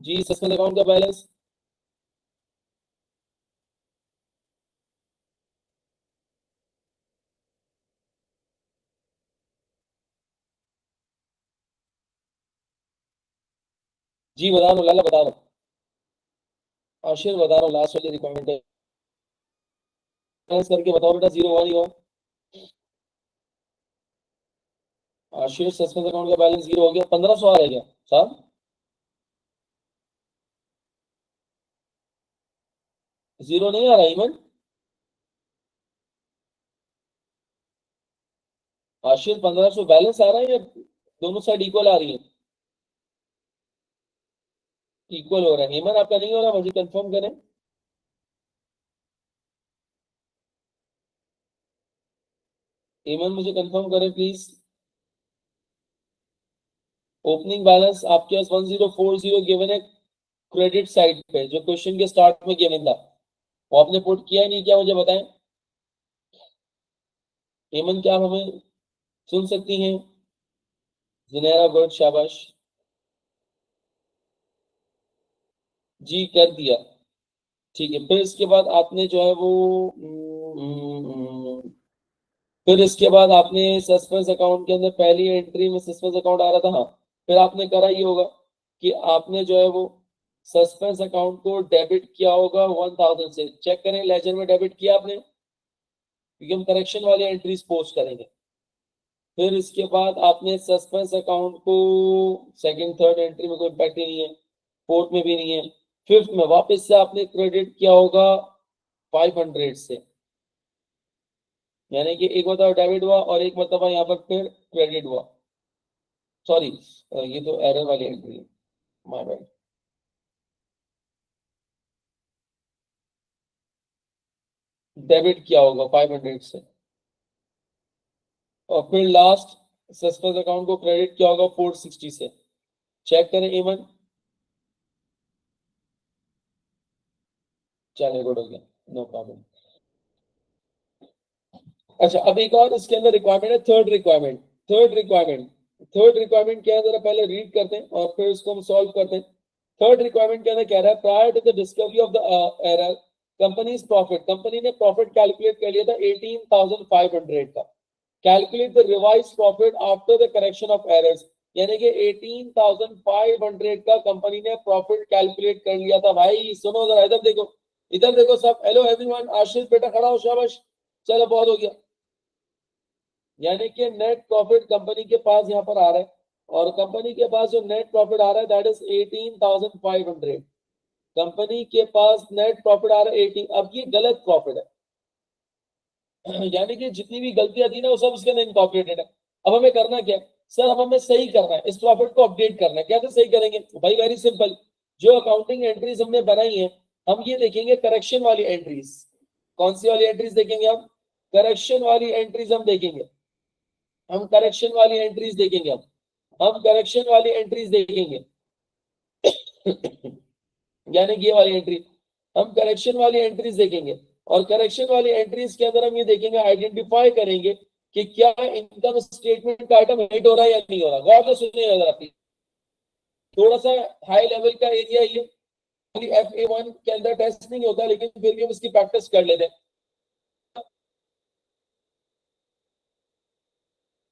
जी सस्पेंस अकाउंट का बैलेंस। जी बता रहा हूँ लाला, बता रहा हूँ। आशीष बता रहा हूँ, लास्ट वाली रिक्वायरमेंट है, बैलेंस करके बताओ बेटा, जीरो हुआ नहीं हुआ? आशीष सस्पेंस अकाउंट का बैलेंस जीरो हो गया, 1500 आ रहा है क्या साहब? जीरो नहीं आ रहा ईमन? आशीष 1500 बैलेंस आ रहा है या दोनों साइड इक्वल आ रही है? इक्वल हो रहा है। हेमंत आपका नहीं हो रहा, मुझे कंफर्म करें। हेमंत मुझे कंफर्म करें प्लीज। ओपनिंग बैलेंस आपके पास 1040 गिवन है क्रेडिट साइड पे, जो क्वेश्चन के स्टार्ट में गिवन था, वो आपने पुट किया नहीं किया मुझे बताएं। हेमंत क्या आप हमें सुन सकती हैं? जुनैरा गुड, शाबाश। जी कर दिया। ठीक है, फिर इसके बाद आपने जो है वो फिर इसके बाद आपने सस्पेंस अकाउंट के अंदर पहली एंट्री में सस्पेंस अकाउंट आ रहा था, हाँ। फिर आपने करा ये होगा कि आपने जो है वो सस्पेंस अकाउंट को डेबिट किया होगा 1000 से। चेक करें लेजर में डेबिट किया आपने, क्योंकि हम करेक्शन वाली एंट्रीज पोस्ट करेंगे। फिर इसके बाद आपने सस्पेंस अकाउंट को, सेकंड थर्ड एंट्री में कोई इम्पैक्ट ही नहीं है, फोर्थ में भी नहीं है, फिफ्थ में वापस से आपने क्रेडिट किया होगा 500 से, यानी कि एक मतलब डेबिट हुआ और एक मतलब यहाँ पर फिर क्रेडिट हुआ। सॉरी, ये तो एरर वाली एंट्री है, माय बैड। डेबिट किया होगा 500 से, और फिर लास्ट सस्पेंस अकाउंट को क्रेडिट किया होगा 460 से। चेक करें ईवन, चलिए गुड हो गया, नो प्रॉब्लम। अच्छा, अब एक और इसके अंदर रिक्वायरमेंट है, थर्ड रिक्वायरमेंट। थर्ड रिक्वायरमेंट क्या है, जरा पहले रीड करते हैं और फिर उसको हम सॉल्व करते हैं। थर्ड रिक्वायरमेंट क्या कह रहा है, prior to the discovery of the error companies profit, company ने प्रॉफिट कैलकुलेट कर लिया था 18,500 का। Calculate the revise profit after the correction of errors, यानी कि 18,500 का कंपनी ने प्रॉफिट कैलकुलेट कर लिया था। भाई सुनो जरा, इधर देखो, इधर देखो सब। हेलो एवरीवन, आशीष बेटा खड़ा हो, शाबाश। चलो बहुत हो गया। यानी कि नेट प्रॉफिट कंपनी के पास यहाँ पर आ रहा है, और कंपनी के पास जो नेट प्रॉफिट आ रहा है दैट इज 18,500। कंपनी के पास नेट प्रॉफिट आ रहा है 18। अब ये गलत प्रॉफिट है, यानी कि जितनी भी गलतियां थी ना वो सब उसके अंदर इनकॉर्पोरेटेड है। अब हमें करना क्या है सर, अब हमें सही करना है, इस प्रॉफिट को अपडेट करना है। कैसे सही करेंगे भाई, वेरी सिंपल। जो अकाउंटिंग एंट्रीज हमने बनाई है, हम ये देखेंगे करेक्शन वाली एंट्रीज। कौन सी वाली एंट्रीज देखेंगे हम? करेक्शन वाली एंट्रीज हम देखेंगे। हम करेक्शन वाली एंट्रीज देखेंगे, हम करेक्शन वाली एंट्रीज देखेंगे। यानी कि ये वाली एंट्री, हम करेक्शन वाली एंट्रीज देखेंगे, और करेक्शन वाली एंट्रीज के अंदर हम ये देखेंगे, आइडेंटिफाई करेंगे कि क्या इनकम स्टेटमेंट का आइटम हिट हो रहा है या नहीं हो रहा। गौर से सुनिए जरा प्लीज, थोड़ा सा हाई लेवल का एरिया ये, FA1 के अंदर टेस्ट नहीं होता, लेकिन फिर भी हम इसकी प्रैक्टिस कर लेते हैं।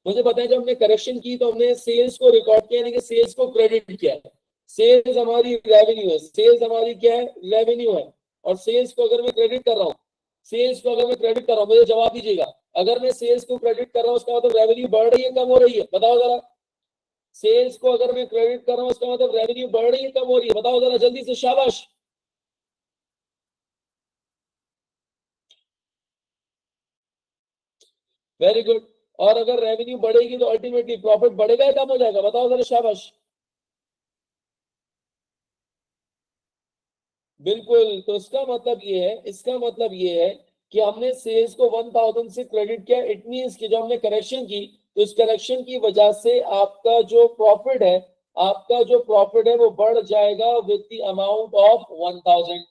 मुझे पता है जब हमने करेक्शन की तो हमने सेल्स को रिकॉर्ड किया, यानी कि सेल्स को क्रेडिट किया है। सेल्स हमारी रेवेन्यू है, सेल्स हमारी क्या है, रेवेन्यू है। और सेल्स को अगर मैं क्रेडिट कर रहा हूँ, सेल्स को अगर मैं क्रेडिट कर रहा हूँ, मुझे जवाब दीजिएगा, अगर मैं सेल्स को क्रेडिट कर रहा हूँ उसका मतलब रेवेन्यू बढ़ रही है कम हो रही है, बताओ जरा। सेल्स को अगर मैं क्रेडिट कर रहा हूँ उसका मतलब रेवेन्यू बढ़ रही है कम हो रही है, बताओ जरा जल्दी से, शाबाश। Very good. और अगर रेवेन्यू बढ़ेगी तो अल्टीमेटली प्रॉफिट बढ़ेगा या कम हो जाएगा, बताओ जरा, शाबाश। बिल्कुल, तो इसका मतलब ये है, इसका मतलब ये है कि हमने सेल्स को 1,000 से क्रेडिट किया। इट मींस कि जो हमने करेक्शन की, तो इस करेक्शन की वजह से आपका जो प्रॉफिट है, आपका जो प्रॉफिट है वो बढ़ जाएगा विद द अमाउंट ऑफ 1,000।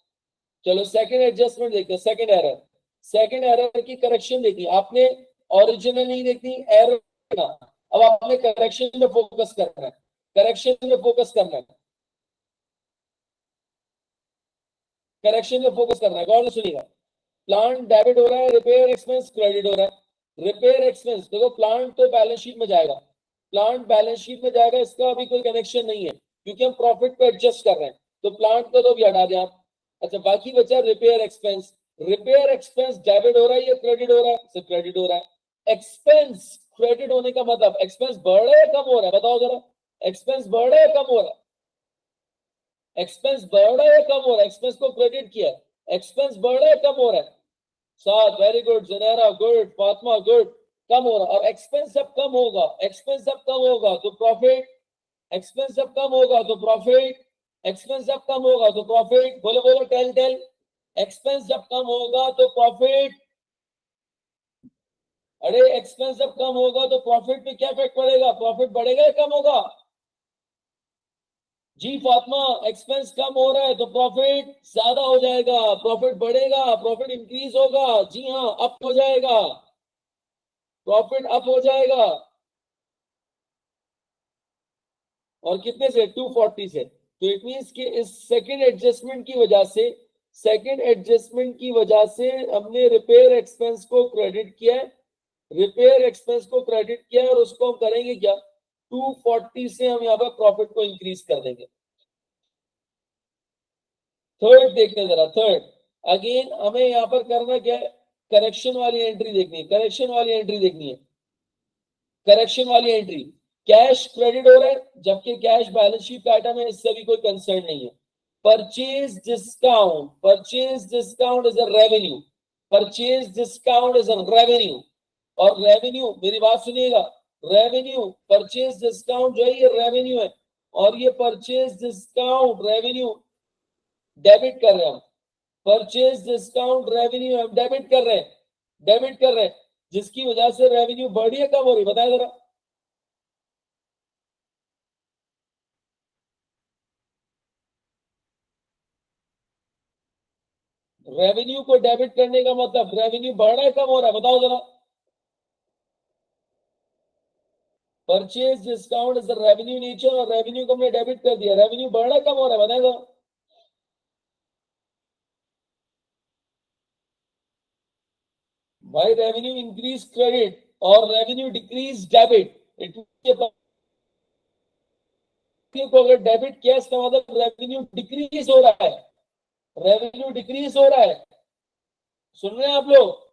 चलो सेकंड एडजस्टमेंट देखते हैं, सेकंड एरर। सेकंड एरर की करेक्शन देखी आपने, ओरिजिनल नहीं देखनी, एरर। अब आपने करेक्शन में फोकस करना है, करेक्शन में फोकस करना है, करेक्शन में फोकस करना है। गौर से सुनिएगा, प्लांट डेबिट हो रहा है, रिपेयर एक्सपेंस क्रेडिट हो रहा है। रिपेयर एक्सपेंस देखो, प्लांट तो बैलेंस शीट में जाएगा, प्लांट बैलेंस शीट में जाएगा, इसका अभी कोई कनेक्शन नहीं है क्योंकि हम प्रॉफिट को एडजस्ट कर रहे हैं, तो प्लांट को तो भी हटा दें आप। अच्छा, बाकी बचा repair expense. Repair expense debit हो रहा है या क्रेडिट हो रहा है? सिर्फ क्रेडिट हो रहा है। एक्सपेंस क्रेडिट होने का मतलब एक्सपेंस बढ़ रहा है कम हो रहा है, बताओ जरा। एक्सपेंस बढ़ रहा है कम हो रहा है? एक्सपेंस बढ़ रहा है कम हो रहा है? एक्सपेंस को क्रेडिट किया, एक्सपेंस बढ़ रहा है कम हो रहा है? सात, वेरी गुड जनेरा, गुड फातिमा, गुड। कम हो रहा, और एक्सपेंस जब कम होगा, एक्सपेंस जब कम होगा तो प्रॉफिट, एक्सपेंस जब कम होगा तो प्रॉफिट, एक्सपेंस जब कम होगा तो प्रॉफिट। बोलो बोलो, टेल टेल। एक्सपेंस जब कम होगा तो प्रॉफिट। अरे एक्सपेंस जब कम होगा तो प्रॉफिट पे क्या इफेक्ट पड़ेगा, प्रॉफिट बढ़ेगा या कम होगा? जी फातिमा, एक्सपेंस कम हो रहा है तो प्रॉफिट ज्यादा हो जाएगा, प्रॉफिट बढ़ेगा, प्रॉफिट इंक्रीज होगा, जी हाँ अप हो जाएगा, प्रॉफिट अप हो जाएगा। और कितने से? 240 से। तो इट मींस कि इस सेकंड एडजस्टमेंट की वजह से, सेकंड एडजस्टमेंट की वजह से हमने रिपेयर एक्सपेंस को क्रेडिट किया है, रिपेयर एक्सपेंस को क्रेडिट किया है, और उसको हम करेंगे क्या, 240 से हम यहाँ पर प्रॉफिट को इंक्रीज कर देंगे। थर्ड देखते हैं जरा, थर्ड। अगेन हमें यहाँ पर करना क्या है, करेक्शन वाली एंट्री देखनी है, करेक्शन वाली एंट्री देखनी है, करेक्शन वाली एंट्री। कैश क्रेडिट हो रहा है जबकि कैश बैलेंस शीट का आइटम है, इससे भी कोई कंसर्न नहीं है। Purchase discount, purchase discount is a revenue, purchase discount is a revenue. और रेवेन्यू, मेरी बात सुनिएगा, रेवेन्यू परचेज डिस्काउंट जो है ये रेवेन्यू है, और ये परचेज डिस्काउंट रेवेन्यू डेबिट कर रहे हैं हम, परचेज डिस्काउंट रेवेन्यू हम डेबिट कर रहे हैं, डेबिट कर रहे हैं, जिसकी वजह से रेवेन्यू बढ़ी है कम हो रही, बताए जरा। रेवेन्यू को डेबिट करने का मतलब रेवेन्यू बढ़ रहा है कम हो रहा है, बताओ जरा। Purchase discount is revenue nature, और रेवेन्यू को हमने डेबिट कर दिया, रेवेन्यू बढ़ रहा है कम हो रहा है, बताए जरा। भाई रेवेन्यू इंक्रीज क्रेडिट और रेवेन्यू डिक्रीज डेबिट, को अगर डेबिट किया इसका मतलब रेवेन्यू डिक्रीज हो रहा है, रेवेन्यू डिक्रीज हो रहा है। सुन रहे हैं आप लोग?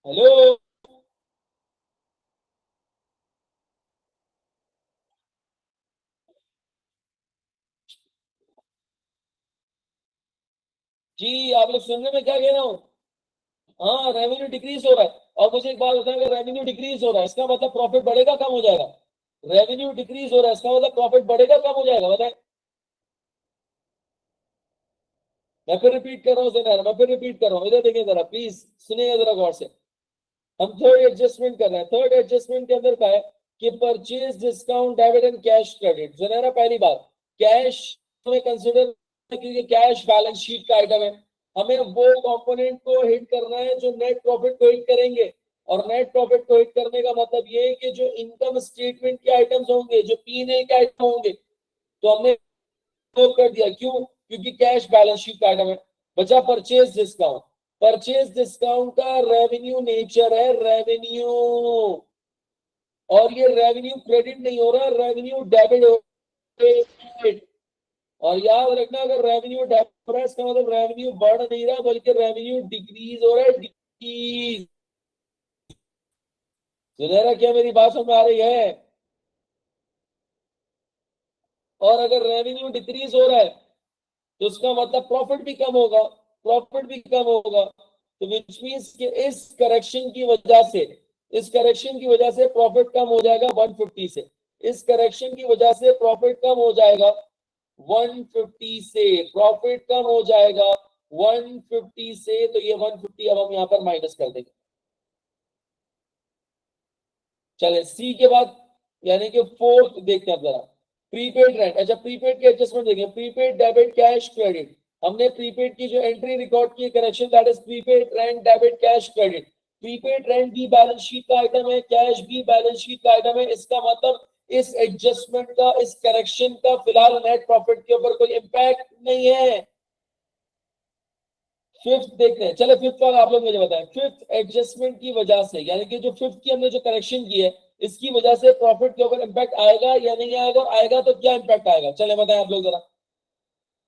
हेलो? जी आप लोग सुनने में क्या कह रहा हूँ? हाँ रेवेन्यू डिक्रीज हो रहा है, और मुझे एक बात बताएं, अगर रेवेन्यू डिक्रीज हो रहा है इसका मतलब प्रॉफिट बढ़ेगा कम हो जाएगा? रेवेन्यू डिक्रीज हो रहा है इसका मतलब प्रॉफिट बढ़ेगा कम हो जाएगा, बताएं। मैं फिर रिपीट कर रहा हूँ जरा, मैं फिर रिपीट कर रहा हूँ, इधर देखिए जरा प्लीज, सुनिएगा जरा गौर से। हम थर्ड एडजस्टमेंट कर रहे हैं, थर्ड एडजस्टमेंट के अंदर क्या है कि purchase discount debit and cash credit, जरा पहली बात, कैश हमें कंसिडर, क्योंकि कैश बैलेंस शीट का आइटम है, हमें वो कंपोनेंट को हिट करना है जो नेट प्रॉफिट को हिट करेंगे, और नेट प्रॉफिट को हिट करने का मतलब ये है कि जो इनकम स्टेटमेंट के आइटम्स होंगे, जो पीएनएल के आइटम होंगे, तो हमने वो कर दिया, क्यों? क्योंकि कैश बैलेंस शीट का आइटम है। बचा परचेज डिस्काउंट, परचेज डिस्काउंट का रेवेन्यू नेचर है, रेवेन्यू, और ये रेवेन्यू क्रेडिट नहीं हो रहा, रेवेन्यू डेबिट हो रहा है। और याद रखना, अगर रेवेन्यू डेबिट हो रहा है इसका मतलब रेवेन्यू बढ़ नहीं रहा बल्कि रेवेन्यू डिक्रीज हो रहा है, डिक्रीज। सुनहरा क्या मेरी बात समझ आ रही है? और अगर रेवेन्यू डिक्रीज हो रहा है तो उसका मतलब प्रॉफिट भी कम होगा, प्रॉफिट भी कम होगा, तो विच मीन्स कि इस करेक्शन की वजह से, इस करेक्शन की वजह से प्रॉफिट कम हो जाएगा 150 से, इस करेक्शन की वजह से प्रॉफिट कम हो जाएगा 150 से, प्रॉफिट कम हो जाएगा 150 से, तो ये 150 अब हम यहां पर माइनस कर देंगे। चले सी के बाद, यानी कि फोर्थ देखते हैं जरा, प्रीपेड रेंट। अच्छा प्रीपेड के एडजस्टमेंट देखें, प्रीपेड डेबिट कैश क्रेडिट, हमने प्रीपेड की जो एंट्री रिकॉर्ड की correction, that is prepaid rent debit cash credit. Prepaid rent भी बैलेंस शीट का आइटम है, कैश भी बैलेंस शीट का आइटम है, इसका मतलब इस एडजस्टमेंट का, इस करेक्शन का फिलहाल नेट प्रॉफिट के ऊपर कोई इंपैक्ट नहीं है। फिफ्थ देखते हैं, चलो फिफ्थ वाला आप लोग मुझे बताएं, फिफ्थ एडजस्टमेंट की वजह से, यानी कि जो फिफ्थ की हमने जो करेक्शन की है इसकी वजह से प्रॉफिट के ऊपर इंपैक्ट आएगा या नहीं आएगा, और आएगा तो क्या इंपैक्ट आएगा, चले बताएं आप लोग जरा।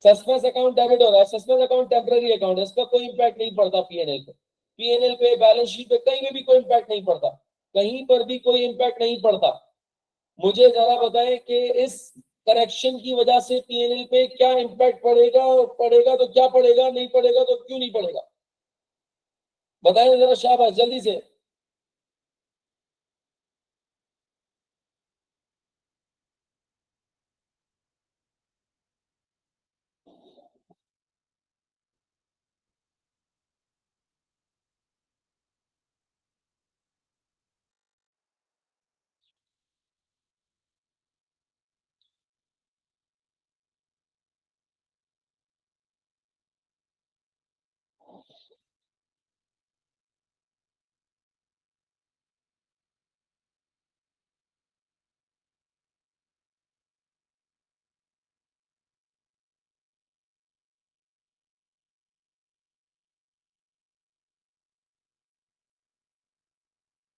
सस्पेंस अकाउंट डेबिट हो रहा है, सस्पेंस अकाउंट टेम्पररी अकाउंट है, इसका कोई इंपैक्ट नहीं पड़ता पीएनएल पे, पीएनएल पे, बैलेंस शीट पे, कहीं में भी कोई इंपैक्ट नहीं पड़ता, कहीं पर भी कोई इंपैक्ट नहीं पड़ता। मुझे जरा बताएं कि इस करेक्शन की वजह से पीएनएल पे क्या इंपैक्ट पड़ेगा, और पड़ेगा तो क्या पड़ेगा, नहीं पड़ेगा तो क्यों नहीं पड़ेगा, बताएं जरा, शाबाश जल्दी से।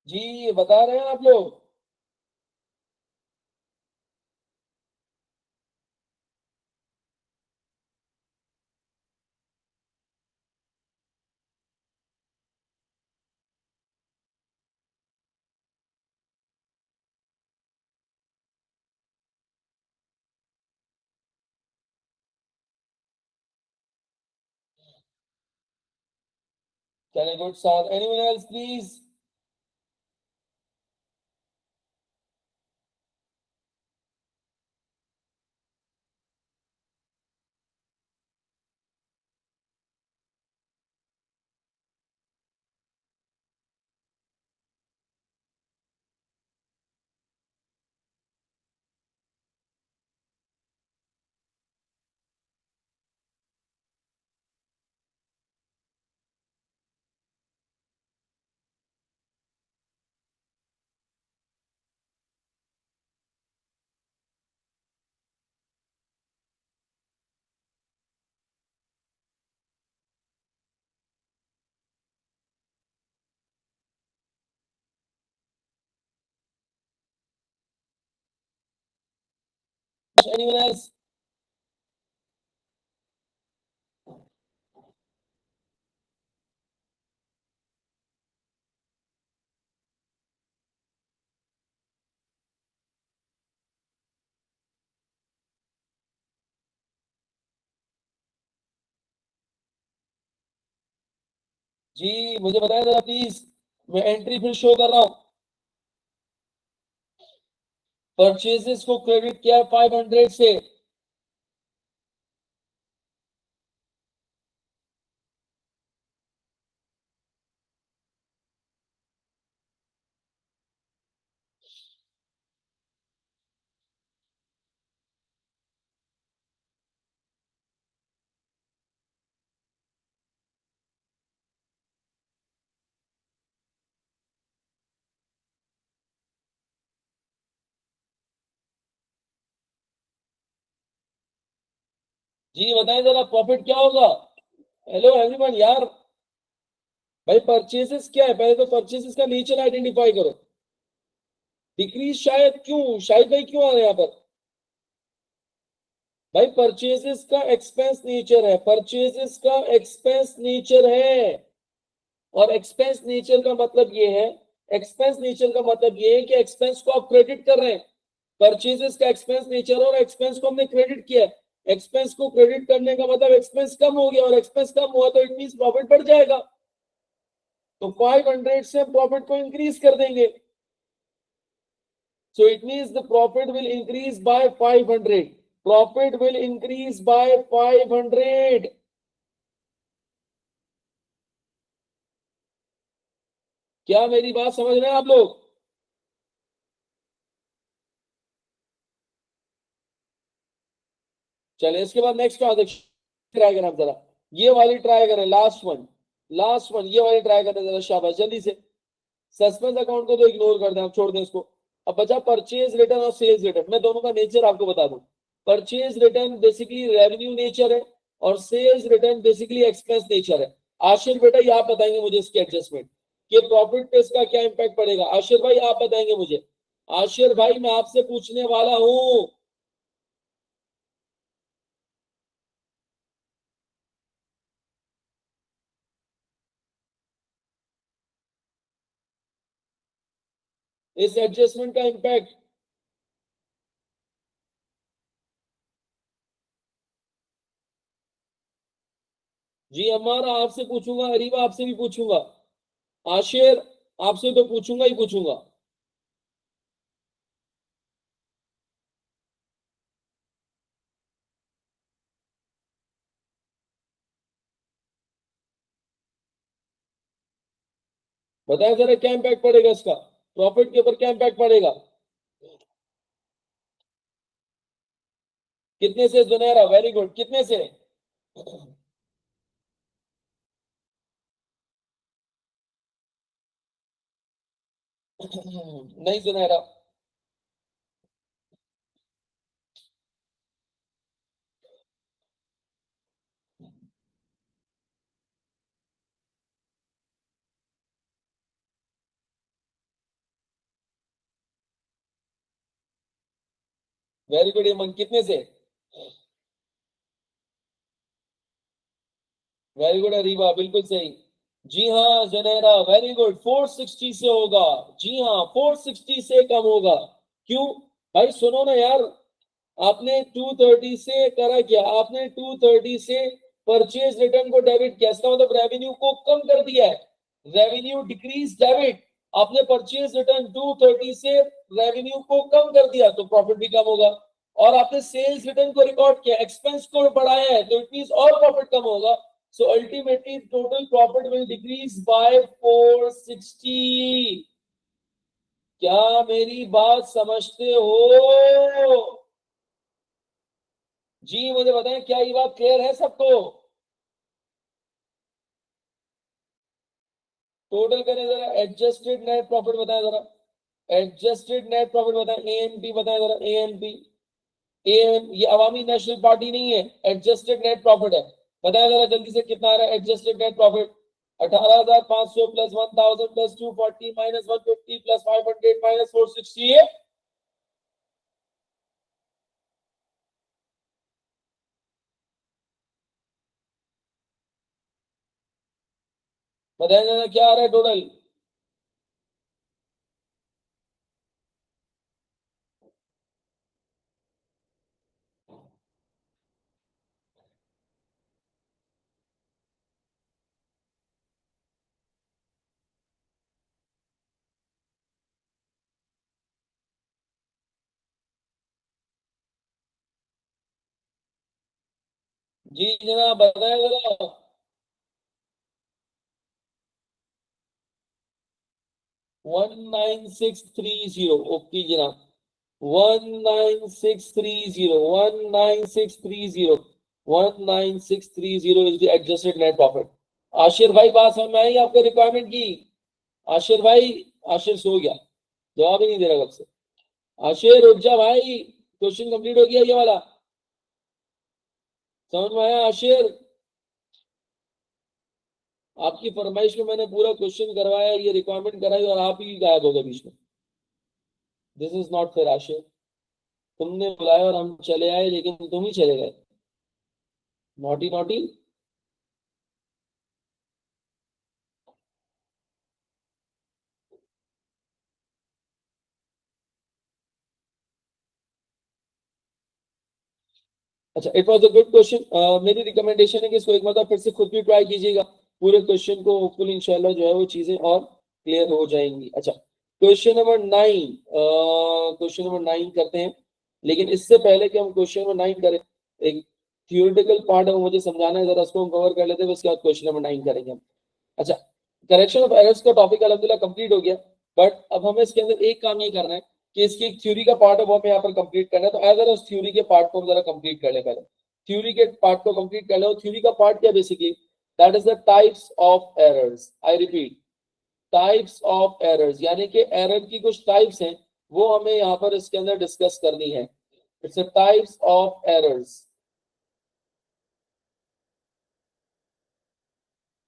जी बता रहे हैं आप लोग? चले good sir, anyone else please? Anyone else? जी मुझे बताएं जरा प्लीज, मैं एंट्री फिर शो कर रहा हूं। परचेजेस को क्रेडिट किया 500 से। जी बताएं जरा प्रॉफिट क्या होगा? हेलो एवरीवन यार, भाई परचेसेस क्या है, पहले तो परचेसेस का नेचर आइडेंटिफाई करो। डिक्रीज शायद क्यों, शायद भाई क्यों आ रहे हैं यहाँ पर? भाई परचेजेस का एक्सपेंस नेचर है, परचेजेस का एक्सपेंस नेचर है। और एक्सपेंस नेचर का मतलब ये है, एक्सपेंस नेचर का मतलब ये है कि एक्सपेंस को आप क्रेडिट कर रहे हैं। परचेजेस का एक्सपेंस नेचर और एक्सपेंस को हमने क्रेडिट किया। एक्सपेंस को क्रेडिट करने का मतलब एक्सपेंस कम हो गया, और एक्सपेंस कम हुआ तो इट मींस प्रॉफिट बढ़ जाएगा। तो 500 से प्रॉफिट को इंक्रीज कर देंगे। So it means the profit will increase by 500. Profit will increase by 500. क्या मेरी बात समझ रहे हैं आप लोग? चले इसके बाद नेक्स्ट ट्रांजेक्शन ट्राई करें आप जरा। ये वाली ट्राई करें, लास्ट वन, लास्ट वन, ये वाली ट्राई करें जरा, शाबाश जल्दी से। सस्पेंस अकाउंट को तो इग्नोर कर दें, आप छोड़ दें इसको। अब बचा परचेज रिटर्न और सेल्स रिटर्न। मैं दोनों का नेचर आपको बता दूं। Purchase return basically revenue nature है, और sales return basically expense nature है। आशिर बेटा ये आप बताएंगे मुझे इसके एडजस्टमेंट, कि प्रॉफिट पे इसका क्या इंपैक्ट पड़ेगा। आशिर भाई आप बताएंगे मुझे। आशिर भाई मैं आपसे पूछने वाला हूं। इस एडजस्टमेंट का इंपैक्ट। जी हमारा आपसे पूछूंगा, अरीबा आपसे भी पूछूंगा, आशिर आपसे तो पूछूंगा ही पूछूंगा। बताया जरा क्या इंपैक्ट पड़ेगा इसका, प्रॉफिट के ऊपर क्या इंपैक्ट पड़ेगा? कितने से जुनैरा, वेरी गुड, कितने से? नहीं जुनैरा। वेरी गुड ईमन, कितने से? वेरी गुड अरीबा, बिल्कुल सही। जी हाँ जुनैरा, वेरी गुड, 460 से होगा। जी हाँ 460 से कम होगा। क्यों? भाई सुनो ना यार, आपने 230 से करा क्या, आपने 230 से परचेज रिटर्न को डेबिट किया, इसका मतलब रेवेन्यू को कम कर दिया है, रेवेन्यू डिक्रीज डेबिट। आपने परचेज रिटर्न 230 से रेवेन्यू को कम कर दिया तो प्रॉफिट भी कम होगा, और आपने सेल्स रिटर्न को रिकॉर्ड किया, एक्सपेंस को बढ़ाया है तो इट मींस और प्रॉफिट कम होगा। So ultimately total profit will decrease by 460। क्या मेरी बात समझते हो? जी मुझे बताएं, क्या ये बात क्लियर है सबको? टोटल करें जरा, एडजस्टेड नेट प्रॉफिट बताएं जरा, एडजस्टेड नेट प्रॉफिट बताएं, एएनपी बताएं जरा, एएनपी। एएन ये अवामी नेशनल पार्टी नहीं है, एडजस्टेड नेट प्रॉफिट है। बताएं जरा जल्दी से कितना आ रहा है adjusted net profit? 18,500 plus 1,000 plus 240 minus 150 plus 500 minus 460 है। बताएं जरा क्या आ रहा है टोटल? जी जनाब बताएं जरा। 19630, ओके जनाब। 19630, 19630, 19630 is the adjusted net profit. Ashir भाई बात समझ में आई आपको रिक्वायरमेंट की? आशिर भाई, आशिर सो गया, जवाब ही नहीं दे रहा कब से। आशिर उठ जा भाई, क्वेश्चन कंप्लीट हो गया ये वाला, समझ में आया आशिर? आपकी फरमाइश में मैंने पूरा क्वेश्चन करवाया, ये रिक्वायरमेंट कराई और आप ही गायब हो गए बीच में। This is not fair Ashir, तुमने बुलाया और हम चले आए लेकिन तुम ही चले गए, नॉटी नॉटी। अच्छा, it was a good question. मेरी रिकमेंडेशन है कि इसको एक बार फिर से खुद भी ट्राई कीजिएगा, पूरे क्वेश्चन को, होपफुली इंशाल्लाह जो है वो चीजें और क्लियर हो जाएंगी। अच्छा, क्वेश्चन नंबर 9 करते हैं, लेकिन इससे पहले कि हम क्वेश्चन नंबर 9 करें, एक थियोरिटिकल पार्ट है वो मुझे समझाना है, जरा उसको हम कवर कर लेते हैं, उसके बाद क्वेश्चन नंबर 9 करेंगे हम। अच्छा, करेक्शन ऑफ एरर्स का टॉपिक अल्हम्दुलिल्लाह कंप्लीट हो गया, बट अब हमें इसके अंदर एक काम ये करना है कि इसकी एक थ्योरी का पार्ट है वो हमें यहाँ पर कंप्लीट करना है, तो अगर उस थ्योरी के पार्ट को हम जरा कंप्लीट कर ले पहले। थ्योरी के पार्ट को कंप्लीट कर लो। थ्योरी का पार्ट क्या basically, that is the types of errors. I repeat, types of errors, यानी कि एरर की कुछ टाइप्स हैं, वो हमें यहाँ पर इसके अंदर डिस्कस करनी है। It's a types of errors.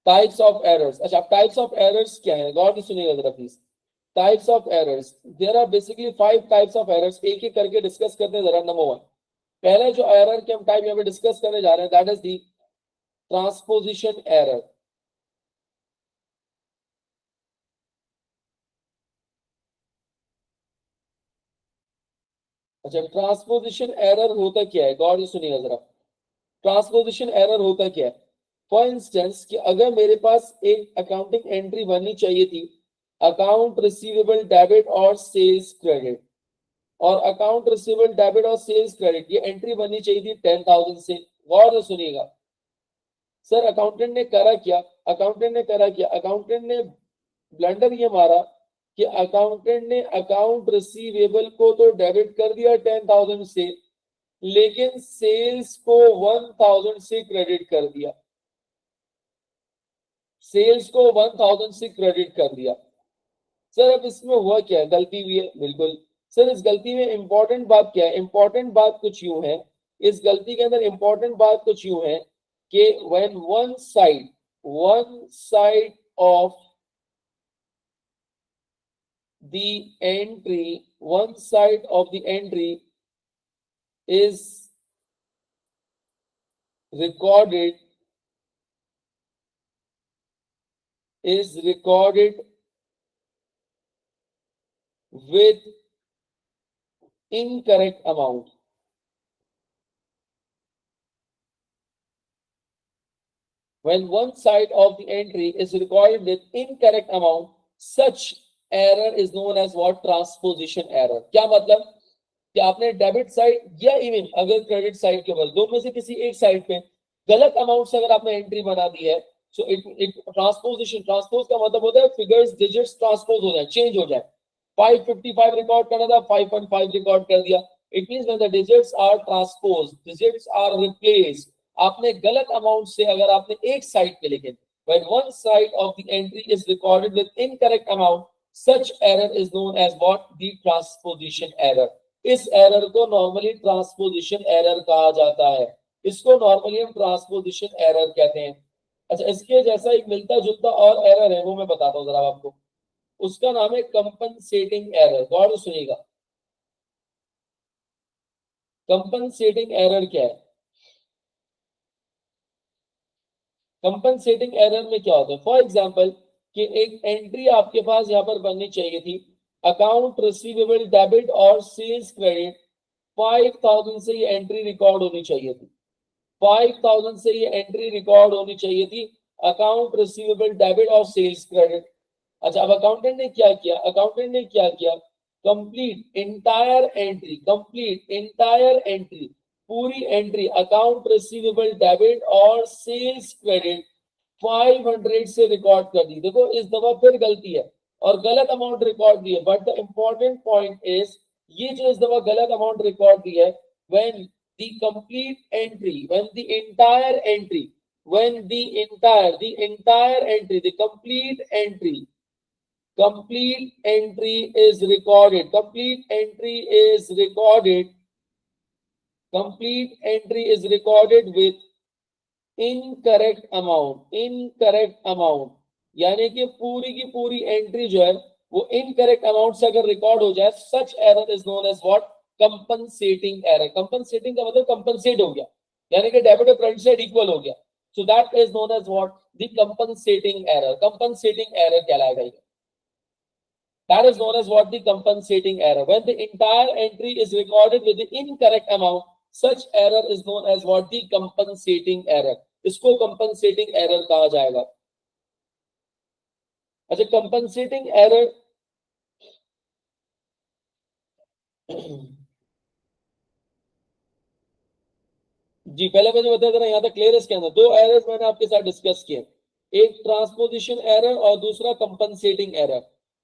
Types of errors, अच्छा टाइप्स ऑफ एरर्स क्या है, गौर से सुनिएगा जरा please. Types of errors, there are basically 5 types of errors, एक एक करके डिस्कस करते हैं जरा। नंबर 1, पहले जो एरर के हम टाइप यहाँ पे डिस्कस करने जा रहे हैं, that is the transposition error. अच्छा, ट्रांसपोजिशन एरर होता क्या है, गौर से सुनिएगा जरा। ट्रांसपोजिशन एरर होता क्या है? फॉर इंस्टेंस कि अगर मेरे पास एक अकाउंटिंग एंट्री बननी चाहिए थी, अकाउंट रिसीवेबल डेबिट और सेल्स क्रेडिट, और अकाउंट रिसीवेबल डेबिट और सेल्स क्रेडिट ये एंट्री बननी चाहिए थी 10,000 से। गौर से सुनिएगा सर, अकाउंटेंट ने करा क्या, अकाउंटेंट ने ब्लंडर ये मारा कि अकाउंटेंट ने अकाउंट रिसीवेबल को तो डेबिट कर दिया 10,000 से, लेकिन सेल्स को 1,000 से क्रेडिट कर दिया, सेल्स को 1,000 से क्रेडिट कर दिया। सर अब इसमें हुआ क्या है, गलती हुई है, बिल्कुल। सर इस गलती में इंपॉर्टेंट बात क्या है, इंपॉर्टेंट बात कुछ यूं है, इस गलती के अंदर इंपॉर्टेंट बात कुछ यूं है कि when one side of one side of the entry is recorded with incorrect amount, when one side of the entry is recorded with incorrect amount, such error is known as what? Transposition error. क्या मतलब कि आपने debit side या even अगर credit side के ऊपर दो में से किसी एक साइड पे गलत अमाउंट से अगर आपने एंट्री बना दी है, सो इट ट्रांसपोजिशन, ट्रांसपोज का मतलब होता है फिगर्स डिजिट्स ट्रांसपोज हो जाए, चेंज हो जाए. 555 रिकॉर्ड करना था, 5.5 रिकॉर्ड कर दिया. It means when the digits are transpose, digits are replaced, आपने गलत अमाउंट से अगर आपने एक साइड पे लिखे, when one side of the entry is recorded with incorrect amount, such error is known as what? The transposition error. इस error को नॉर्मली ट्रांसपोजिशन एरर कहा जाता है. इसको नॉर्मली हम ट्रांसपोजिशन एरर कहते हैं. अच्छा, इसके जैसा एक मिलता जुलता और एरर है, वो मैं बताता हूँ जरा आपको. उसका नाम है कंपनसेटिंग एरर. गौर से सुनिएगा, कंपनसेटिंग एरर क्या है? कंपनसेटिंग एरर में क्या होता है? फॉर एग्जांपल कि एक एंट्री आपके पास यहाँ पर बननी चाहिए थी, अकाउंट रिसीवेबल डेबिट और सेल्स क्रेडिट 5000 से ये एंट्री रिकॉर्ड होनी चाहिए थी. 5000 से ये एंट्री रिकॉर्ड होनी चाहिए थी, अकाउंट रिसीवेबल डेबिट और सेल्स क्रेडिट. अच्छा, अब अकाउंटेंट ने क्या किया? अकाउंटेंट ने क्या किया? Complete entire entry, complete entire entry, पूरी एंट्री अकाउंट रिसीवेबल डेबिट और सेल्स क्रेडिट 500 से रिकॉर्ड कर दी. देखो इस दफा फिर गलती है और गलत अमाउंट रिकॉर्ड दी है, but the important point is ये जो इस दफा गलत अमाउंट रिकॉर्ड दी है, when the complete entry, when the entire entry, when the entire entry, the complete entry is recorded, complete entry is recorded with incorrect amount, यानी कि पूरी की पूरी एंट्री जो है वो इनकरेक्ट अमाउंट से अगर रिकॉर्ड हो जाए, such error is known as what? Compensating error. Compensating का मतलब कंपनसेट हो गया, यानी कि डेबिट और क्रेडिट साइड इक्वल हो गया. So that is known as what? The compensating error. Compensating error कहलाएगा ये. That is known as what? The compensating error. When the entire entry is recorded with the incorrect amount, such error is known as what? The compensating error. इसको compensating error कहा जाएगा. अच्छा, compensating error जी पहले मुझे बता देना, यहाँ तक क्लियर है? इसके अंदर दो एरर्स मैंने आपके साथ डिस्कस किए, एक ट्रांसपोजिशन एरर और दूसरा कंपनसेटिंग एरर.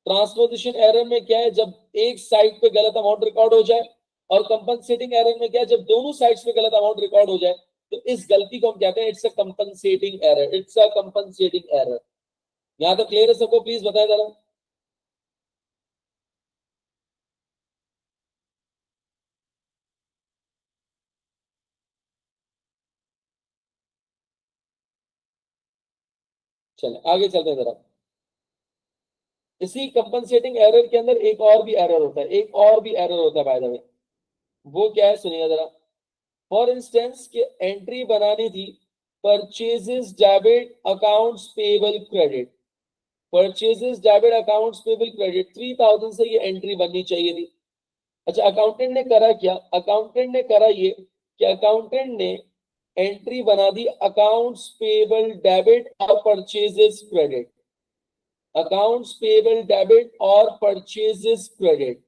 ट्रांसपोजिशन एरर में क्या है? जब एक साइड पे गलत अमाउंट रिकॉर्ड हो जाए, और कंपनसेटिंग एरर में क्या है? जब दोनों साइड्स पे गलत अमाउंट रिकॉर्ड हो जाए, तो इस गलती को हम कहते हैं it's a compensating error. It's a compensating error. यहाँ तक क्लियर है सबको? प्लीज बताया जरा. चले आगे चलते हैं जरा. इसी कंपनसेटिंग एरर के अंदर एक और भी एरर होता है, एक और भी एरर होता है बाय द वे. वो क्या है सुनिए जरा. फॉर इंस्टेंस कि एंट्री बनानी थी purchases debit accounts payable credit, purchases debit accounts payable credit 3000 से ये एंट्री बननी चाहिए थी. अच्छा, अकाउंटेंट ने करा क्या? अकाउंटेंट ने करा ये कि अकाउंटेंट ने एंट्री बना दी अकाउंट्स पेबल डेबिट और purchases credit, accounts payable debit और परचेजेस क्रेडिट.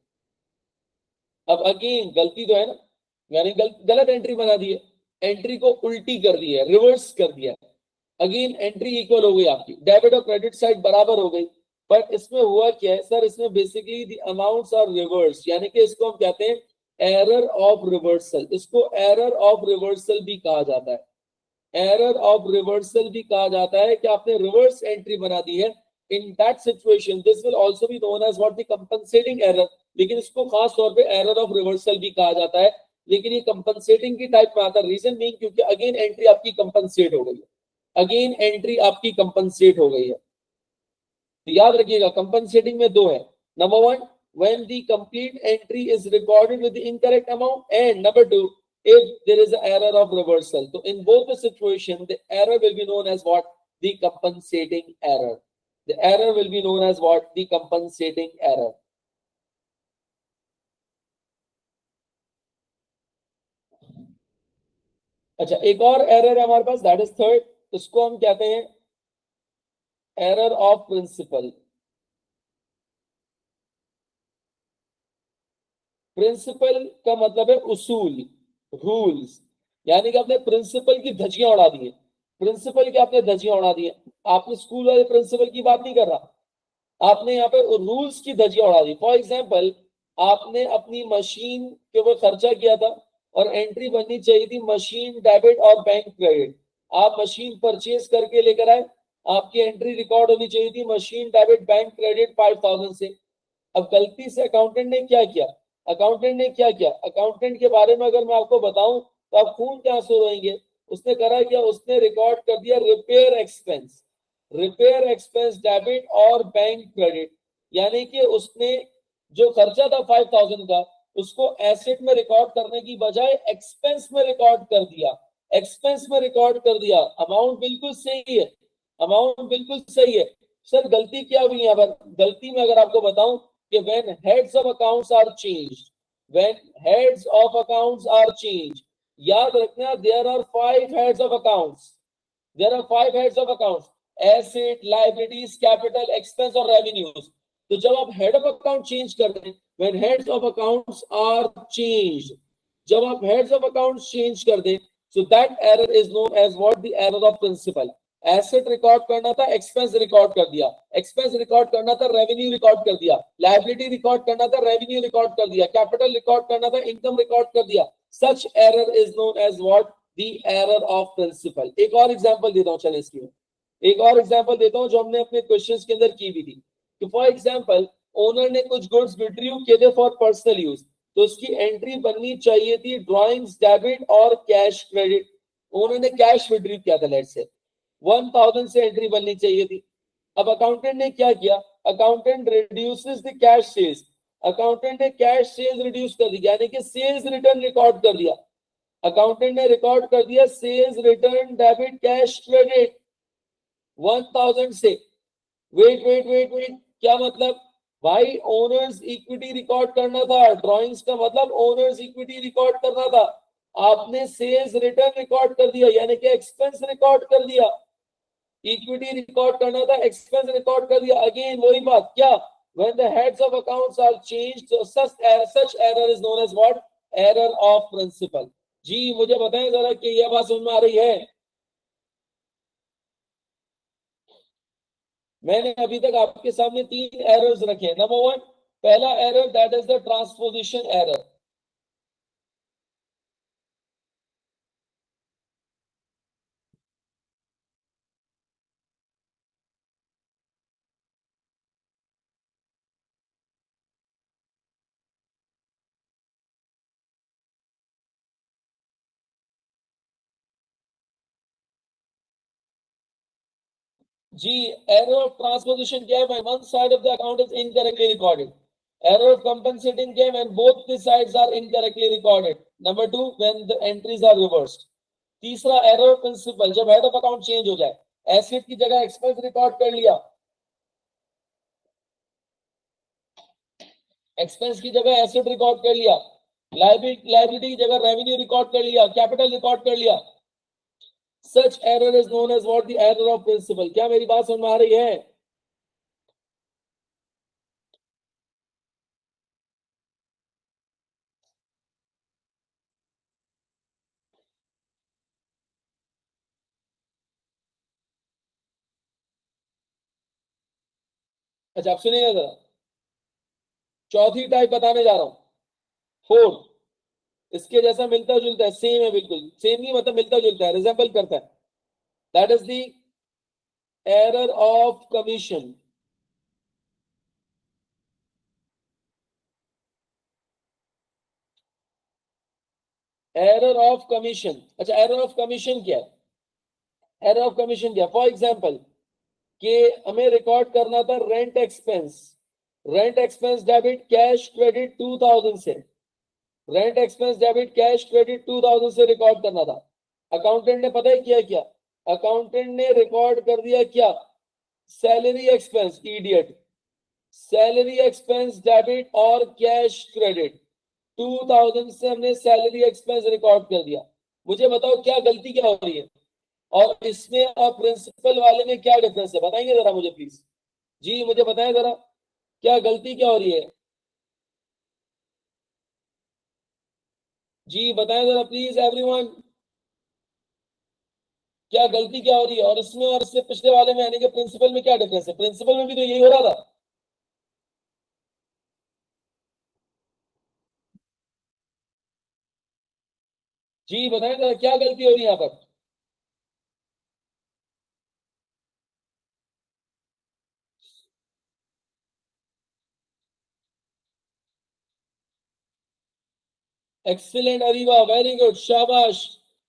अब अगेन गलती तो है ना, यानी गलत एंट्री बना दी है, एंट्री को उल्टी कर दी है, रिवर्स कर दिया. अगेन एंट्री इक्वल हो गई आपकी, डेबिट और क्रेडिट साइड बराबर हो गई. बट इसमें हुआ क्या है सर? इसमें basically the amounts are reverse, यानी कि इसको हम कहते हैं एरर ऑफ रिवर्सल. इसको एरर ऑफ रिवर्सल भी कहा जाता है, एरर ऑफ रिवर्सल भी कहा जाता है कि आपने रिवर्स एंट्री बना दी है. In that situation this will also be known as what? The compensating error. लेकिन इसको खास तौर पे एरर ऑफ रिवर्सल भी कहा जाता है, लेकिन ये कंपनसेटिंग की टाइप में आता है. रीजन बीइंग क्योंकि अगेन एंट्री आपकी कंपनसेट हो गई है, अगेन एंट्री आपकी कंपनसेट हो गई है. तो याद रखिएगा कंपनसेटिंग में दो है. Number one, when the complete entry is recorded with the incorrect amount, and number two, if there is an error of reversal. So in both the situation, the error will be known as what? The compensating error. The error will be known as what? The compensating error. अच्छा, एक और error है हमारे पास, that is third. इसको हम कहते हैं error of principal. Principal का मतलब है उसूल, रूल्स, यानी कि आपने प्रिंसिपल की धज्जियां उड़ा दी है। प्रिंसिपल की आपने धज्जियां उड़ा दी है। आपने स्कूल वाले प्रिंसिपल की बात नहीं कर रहा, आपने यहाँ पे रूल्स की धज्जियां उड़ा दी। फॉर एग्जाम्पल, आपने अपनी मशीन के ऊपर खर्चा किया था और एंट्री बननी चाहिए थी मशीन डेबिट और बैंक क्रेडिट। आप मशीन परचेज करके लेकर आए, आपकी एंट्री रिकॉर्ड होनी चाहिए थी मशीन डेबिट बैंक क्रेडिट 5000 से। अब गलती से अकाउंटेंट ने क्या किया, अकाउंटेंट के बारे में अगर मैं आपको बताऊं तो आप खून के आंसू रोएंगे। उसने करा क्या, उसने रिकॉर्ड कर दिया रिपेयर एक्सपेंस डेबिट और बैंक क्रेडिट, यानी कि उसने जो खर्चा था 5000 का उसको एसेट में रिकॉर्ड करने की बजाय एक्सपेंस में रिकॉर्ड कर दिया। अमाउंट बिल्कुल सही है, सर गलती क्या हुई यहाँ पर? गलती में अगर आपको बताऊं कि when heads of accounts are changed, when heads of accounts are changed, याद रखना there are 5 heads of accounts, asset, liabilities, capital, expense और revenues। तो जब आप head of account change कर दें, when heads of accounts are changed, जब आप heads of accounts change कर दें, so that error is known as what? The error of principal। Asset record करना था, एक्सपेंस रिकॉर्ड कर दिया, एक्सपेंस रिकॉर्ड करना था, रेवेन्यू रिकॉर्ड कर दिया, लायबिलिटी रिकॉर्ड करना था, रेवेन्यू रिकॉर्ड कर दिया, कैपिटल रिकॉर्ड करना था, इनकम रिकॉर्ड कर दिया। Such error is known as what? The error of principle. एक और एग्जांपल देता हूं, चलिए इसकी एक और एग्जांपल देता हूं जो हमने अपने क्वेश्चंस के अंदर की भी थी। कि फॉर एग्जांपल, ओनर ने कुछ गुड्स विड्रॉ किए थे फॉर पर्सनल यूज, तो उसकी एंट्री बननी चाहिए थी ड्रॉइंग्स डेबिट और कैश क्रेडिट। ओनर ने कैश विड्रॉ किया था, लेट्स से 1000 से एंट्री बननी चाहिए थी। अब अकाउंटेंट ने क्या किया, accountant reduces the cash sales, accountant ने कैश सेल्स रिड्यूस कर दी, यानी कि सेल्स रिटर्न रिकॉर्ड कर दिया। अकाउंटेंट ने रिकॉर्ड कर दिया sales return debit cash credit 1000 से। वेट, क्या मतलब भाई? ओनर्स इक्विटी रिकॉर्ड करना था, ड्रॉइंग्स का मतलब ओनर्स इक्विटी रिकॉर्ड करना था। आपने सेल्स रिटर्न रिकॉर्ड कर दिया, यानी कि एक्सपेंस रिकॉर्ड कर दिया। इक्विटी रिकॉर्ड करना था, एक्सपेंस रिकॉर्ड कर दिया। अगेन वही बात, क्या? when the heads of accounts are changed, so such error is known as what? Error of principle। जी मुझे बताएं जरा कि यह बात समझ में आ रही है? मैंने अभी तक आपके सामने 3 एरर्स रखे। नंबर 1, पहला error that is the transposition error. जी, error of transposition क्या है? One side of the account is incorrectly recorded. Error of compensating क्या है? When both the sides are incorrectly recorded. Number 2, when the entries are reversed. तीसरा error of principal, जब head of account change हो जाए, asset की जगह expense record कर लिया, एक्सपेंस की जगह एसेट रिकॉर्ड कर लिया, लायबिलिटी की जगह रेवेन्यू रिकॉर्ड कर लिया, कैपिटल रिकॉर्ड कर लिया। Such error is known as what? The error of principle. क्या मेरी बात समझ में आ रही है? अच्छा, आप सुनिएगा जरा, चौथी टाइप बताने जा रहा हूं, फोर्थ। इसके जैसा मिलता जुलता है, सेम है, बिल्कुल सेम नहीं, मतलब मिलता जुलता है, रिजेंबल करता है। That is the error of commission. Error of commission. अच्छा, एरर ऑफ कमीशन क्या है? एरर ऑफ कमीशन क्या? फॉर एग्जाम्पल, कि हमें रिकॉर्ड करना था rent expense debit cash credit 2000 से, rent expense debit cash credit 2000 से रिकॉर्ड करना था। अकाउंटेंट ने पता है किया क्या? अकाउंटेंट ने रिकॉर्ड कर दिया क्या? Salary expense, idiot. Salary expense debit और कैश क्रेडिट 2000 से हमने सैलरी एक्सपेंस रिकॉर्ड कर दिया। मुझे बताओ क्या गलती क्या हो रही है? और इसमें और प्रिंसिपल वाले में क्या डिफरेंस है, बताएंगे जरा मुझे प्लीज। जी मुझे बताएं जरा, क्या गलती क्या हो रही है, जी बताएं जरा प्लीज एवरीवन, क्या गलती क्या हो रही है, और इसमें और इससे पिछले वाले में यानी कि प्रिंसिपल में क्या डिफरेंस है, प्रिंसिपल में भी तो यही हो रहा था। जी बताएं जरा क्या गलती हो रही है यहाँ पर। एक्सीलेंट अरीबा, वेरी गुड, शाबाश।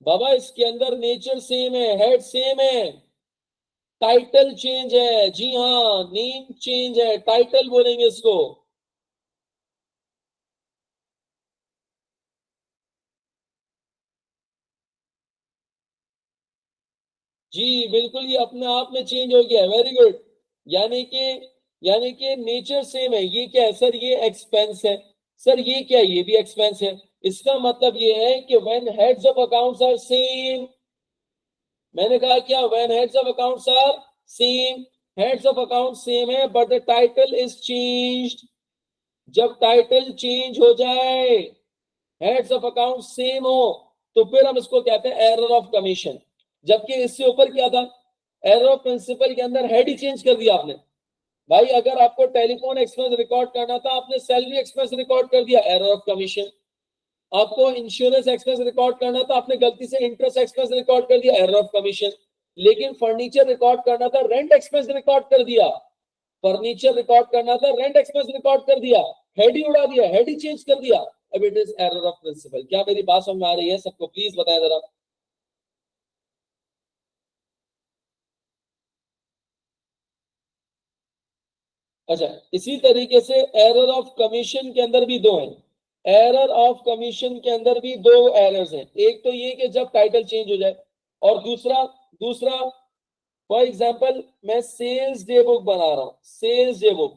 बाबा इसके अंदर नेचर सेम है, हेड सेम है, टाइटल चेंज है, जी हाँ नेम चेंज है, टाइटल बोलेंगे इसको। जी बिल्कुल, ये अपने आप में चेंज हो गया है, वेरी गुड। यानी कि यानी कि नेचर सेम है, ये क्या है सर, ये एक्सपेंस है, सर ये क्या है, ये भी एक्सपेंस है। इसका मतलब ये है कि when heads of accounts are same, मैंने कहा क्या, when heads of accounts are same, heads of account same है but the title is changed, जब टाइटल चेंज हो जाए, हेड्स ऑफ अकाउंट सेम हो, तो फिर हम इसको कहते हैं एरर ऑफ कमीशन। जबकि इससे ऊपर क्या था, एरर ऑफ प्रिंसिपल के अंदर हेड ही चेंज कर दिया आपने। भाई अगर आपको टेलीफोन एक्सपेंस रिकॉर्ड करना था, आपने सैलरी एक्सपेंस रिकॉर्ड कर दिया, एरर ऑफ कमीशन। आपको इंश्योरेंस एक्सपेंस रिकॉर्ड करना था, आपने गलती से इंटरेस्ट एक्सपेंस रिकॉर्ड कर दिया, एरर ऑफ कमीशन। लेकिन फर्नीचर रिकॉर्ड करना था, रेंट एक्सपेंस रिकॉर्ड कर दिया, फर्नीचर रिकॉर्ड करना था, रेंट एक्सपेंस रिकॉर्ड कर दिया, हेड ही उड़ा दिया, हेड ही चेंज कर दिया। अब it is error of principle. क्या मेरी बात समझ में आ रही है सबको, प्लीज बताएं जरा। अच्छा, इसी तरीके से एरर ऑफ कमीशन के अंदर भी दो हैं, एरर ऑफ कमीशन के अंदर भी दो एरर्स हैं। एक तो ये कि जब टाइटल चेंज हो जाए, और दूसरा दूसरा फॉर एग्जांपल मैं सेल्स डे बुक बना रहा हूं, सेल्स डे बुक,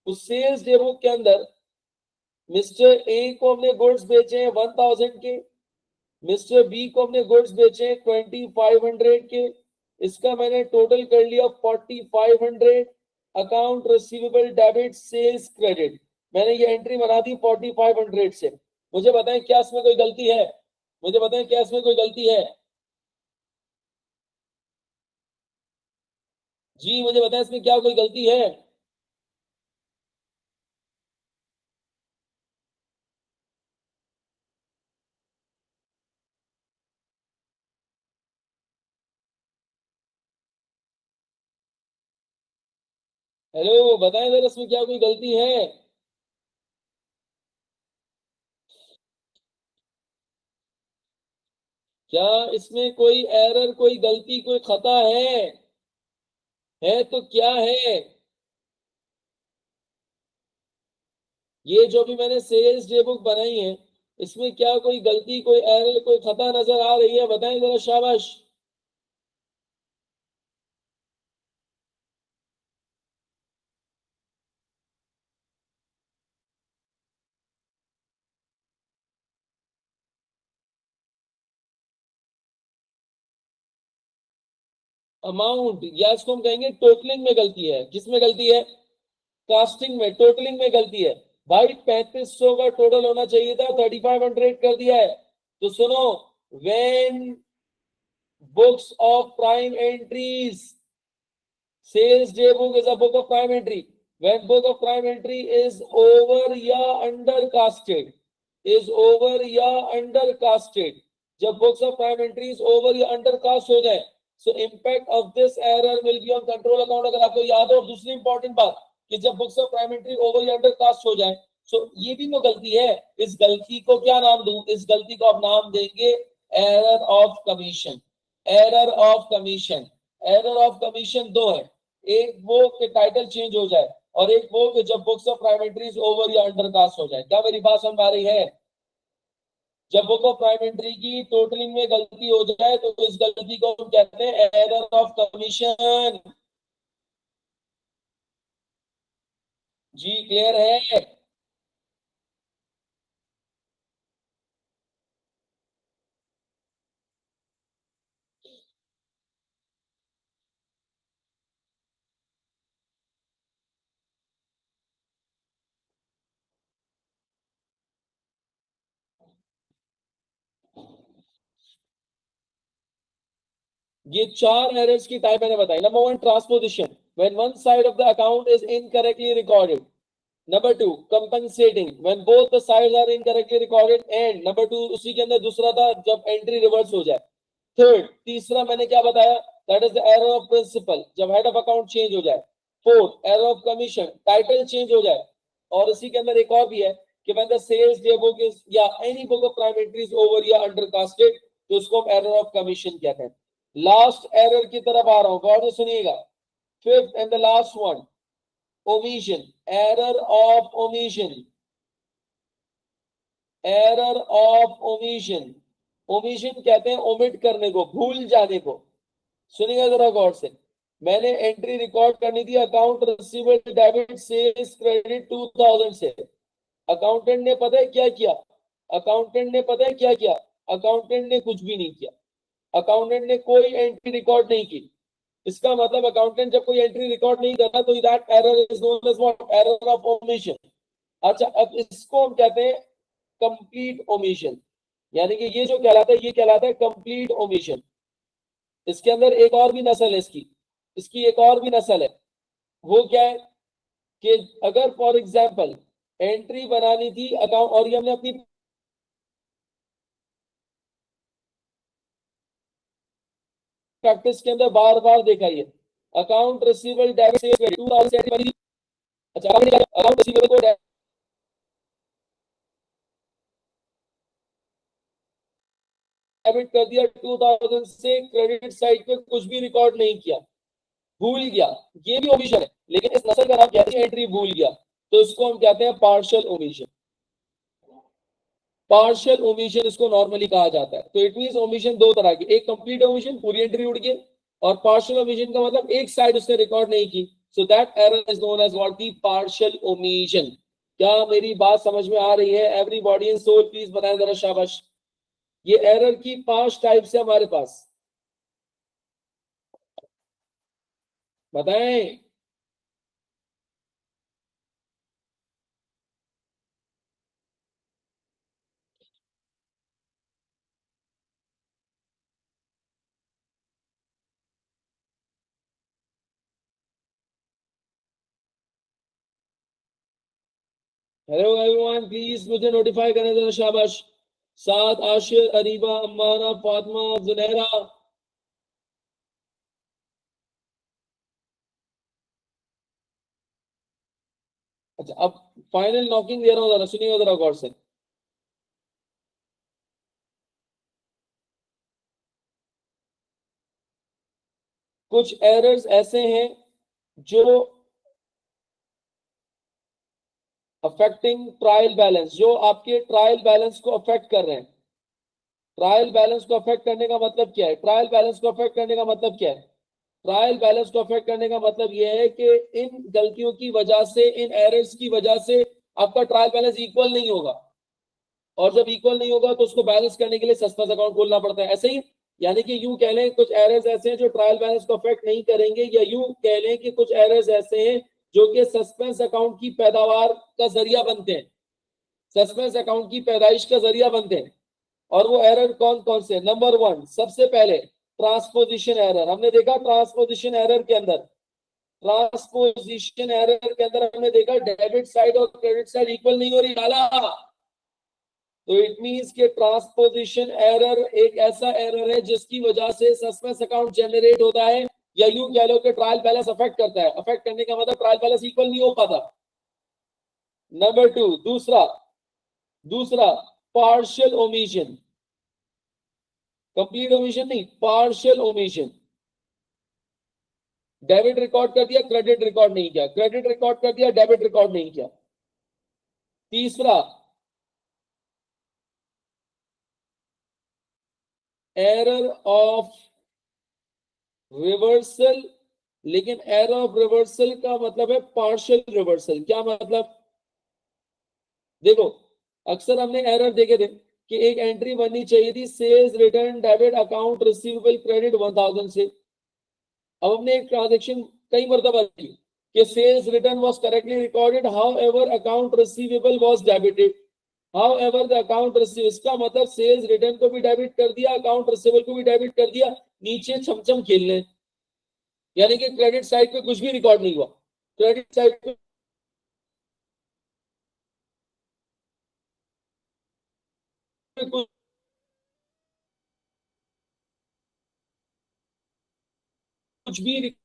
उस सेल्स डे बुक के अंदर मिस्टर ए को हमने गुड्स बेचे हैं 1000 के, मिस्टर बी को हमने गुड्स बेचे 2500 के, इसका मैंने टोटल कर लिया 4500, account receivable debit sales credit, मैंने ये एंट्री बना दी 4500 से। मुझे बताएं क्या इसमें कोई गलती है, मुझे बताएं क्या इसमें कोई गलती है, जी मुझे बताएं इसमें क्या कोई गलती है। हेलो बताएं जरा इसमें क्या कोई गलती है। क्या इसमें कोई एरर, कोई गलती, कोई खता है तो क्या है। ये जो भी मैंने सेल्स डे बुक बनाई है, इसमें क्या कोई गलती, कोई एरर, कोई खता नजर आ रही है, बताएं जरा, शाबाश। अमाउंट, या इसको हम कहेंगे टोटलिंग में गलती है, किसमें गलती है, कास्टिंग में, टोटलिंग में गलती है। भाई 3500 का टोटल होना चाहिए था, 3500 कर दिया है। तो सुनो, when books of prime entries, sales day book is a book of prime entry. When book of prime entry is over या undercasted, is over या undercasted, जब books of prime entry is over या undercast हो जाए, so impact of this error will be on control account। अगर आपको याद हो, दूसरी इंपॉर्टेंट बात कि जब books of prime entry over या undercast हो जाए, so ये भी तो गलती है। इस गलती को क्या नाम दूं, इस गलती को आप नाम देंगे error of commission, error of commission. Error of commission दो है, एक वो कि टाइटल चेंज हो जाए, और एक वो कि जब बुक्स ऑफ प्राइमेट्रीज ओवर या अंडरकास्ट हो जाए। क्या मेरी बात समझ आ रही है। जब बुक ऑफ प्राइमेट्री की टोटलिंग में गलती हो जाए, तो इस गलती को हम कहते हैं एरर ऑफ कमीशन। जी क्लियर है। ये चार एरर्स की टाइप मैंने बताई। Number one, transposition, when one side of the account is incorrectly recorded. Number two, compensating, when both the sides are incorrectly recorded. And number two, उसी के अंदर दूसरा था जब एंट्री रिवर्स हो जाए। थर्ड, तीसरा मैंने क्या बताया, that is the error of principle, जब हेड ऑफ अकाउंट चेंज हो जाए। Fourth, error of commission, title change हो जाए। और इसी के अंदर एक और भी है कि when the sales day book is या any book of prime entries over या अंडरकास्टेड, तो उसको हम एरर ऑफ कमीशन कहते हैं। लास्ट एरर की तरफ आ रहा हूं, गौर से सुनिएगा। Fifth and the last one, omission, error of omission, error of omission. Omission कहते हैं ओमिट करने को, भूल जाने को। सुनिएगा जरा गौर से। मैंने एंट्री रिकॉर्ड करनी थी, account receivable debit sales credit 2000 से। अकाउंटेंट ने पता है क्या किया, अकाउंटेंट ने पता है क्या किया, अकाउंटेंट ने कुछ भी नहीं किया। अकाउंटेंट ने कोई एंट्री रिकॉर्ड नहीं की। इसका मतलब अकाउंटेंट जब कोई एंट्री रिकॉर्ड नहीं करता तो that error is known as what, error of omission. अच्छा, अब इसको हम कहते हैं कंप्लीट ओमिशन, यानी कि ये जो कहलाता है ये कहलाता है कंप्लीट ओमिशन। इसके अंदर एक और भी नस्ल है, इसकी एक और भी नस्ल है। वो क्या है कि अगर फॉर एग्जांपल एंट्री बनानी थी अकाउंट, और ये हमने अपनी प्रैक्टिस के अंदर बार बार देखा, ये account receivable debit sales credit 2000 से बनी। अच्छा, अकाउंट रिसीवेबल को डेबिट कर दिया 2000 से, क्रेडिट साइड पे कुछ भी रिकॉर्ड नहीं किया, भूल गया, ये भी ओमिशन है। लेकिन इस नस्ल का नाम क्या है, एंट्री भूल गया, तो इसको हम कहते हैं पार्शियल ओमिशन। पार्शियल ओमिशन इसको नॉर्मली कहा जाता है। तो इट मींस ओमिशन दो तरह की, एक कंप्लीट ओमिशन, पूरी एंट्री उड़ गई, और पार्शियल ओमिशन का मतलब एक साइड उसने रिकॉर्ड नहीं की। So that error is known as what, the partial omission. क्या मेरी बात समझ में आ रही है? एवरीबॉडी इन सोल प्लीज बताएं जरा, शाबाश। ये एरर की 5 टाइप्स है हमारे पास, बताएं। हेलो एवरीवन, प्लीज मुझे नोटिफाई करें जरा, शाबाश। साद, आशिर, अरीबा, अम्माना, फातिमा, जुनैरा। अच्छा, अब फाइनल नॉकिंग दे रहा हूं, जरा सुनिएगा जरा गौर से। कुछ एरर्स ऐसे हैं जो अफेक्टिंग ट्रायल बैलेंस, जो आपके ट्रायल बैलेंस को अफेक्ट कर रहे हैं। ट्रायल बैलेंस को अफेक्ट करने का मतलब क्या है? ट्रायल बैलेंस को अफेक्ट करने का मतलब क्या है? ट्रायल बैलेंस को अफेक्ट करने का मतलब यह है कि इन गलतियों की वजह से, इन एरर्स की वजह से आपका ट्रायल बैलेंस इक्वल नहीं होगा, और जब इक्वल नहीं होगा तो उसको बैलेंस करने के लिए सस्पेंस अकाउंट खोलना पड़ता है, ऐसे ही। यानी कि यूं कह लें कुछ एरर्स ऐसे हैं जो ट्रायल बैलेंस को अफेक्ट नहीं करेंगे, या यूं कह लें कि कुछ एरर्स ऐसे हैं जो कि सस्पेंस अकाउंट की पैदावार का जरिया बनते हैं, सस्पेंस अकाउंट की पैदाइश का जरिया बनते हैं। और वो एरर कौन कौन से? नंबर वन, सबसे पहले ट्रांसपोजिशन एरर। हमने देखा ट्रांसपोजिशन एरर के अंदर, ट्रांसपोजिशन एरर के अंदर हमने देखा डेबिट साइड और क्रेडिट साइड इक्वल नहीं हो रही, डाला। तो इट मींस के ट्रांसपोजिशन एरर एक ऐसा एरर है जिसकी वजह से सस्पेंस अकाउंट जनरेट होता है, या यूं कह लो कि ट्रायल बैलेंस अफेक्ट करता है। अफेक्ट करने का मतलब ट्रायल बैलेंस इक्वल नहीं हो पाता। नंबर टू, दूसरा दूसरा पार्शियल ओमिशन, कंप्लीट ओमिशन नहीं, पार्शियल ओमिशन। डेबिट रिकॉर्ड कर दिया, क्रेडिट रिकॉर्ड नहीं किया, क्रेडिट रिकॉर्ड कर दिया, डेबिट रिकॉर्ड नहीं किया। तीसरा, एरर ऑफ रिवर्सल। लेकिन एरर ऑफ रिवर्सल का मतलब है पार्शियल रिवर्सल। क्या मतलब? देखो, अक्सर हमने एरर देखे थे कि एक एंट्री बननी चाहिए थी, sales return debit account receivable credit 1000 से। अब हमने एक ट्रांजेक्शन कई मरतबा की कि sales return was correctly recorded, however account receivable was debited. However the account receive, इसका मतलब सेल्स रिटर्न को भी डेबिट कर दिया, अकाउंट रिसीवेबल को भी डेबिट कर दिया, नीचे छमछम खेल लें, यानी कि क्रेडिट साइड पे कुछ भी रिकॉर्ड नहीं हुआ, क्रेडिट साइड पे कुछ भी रिकॉर्ड।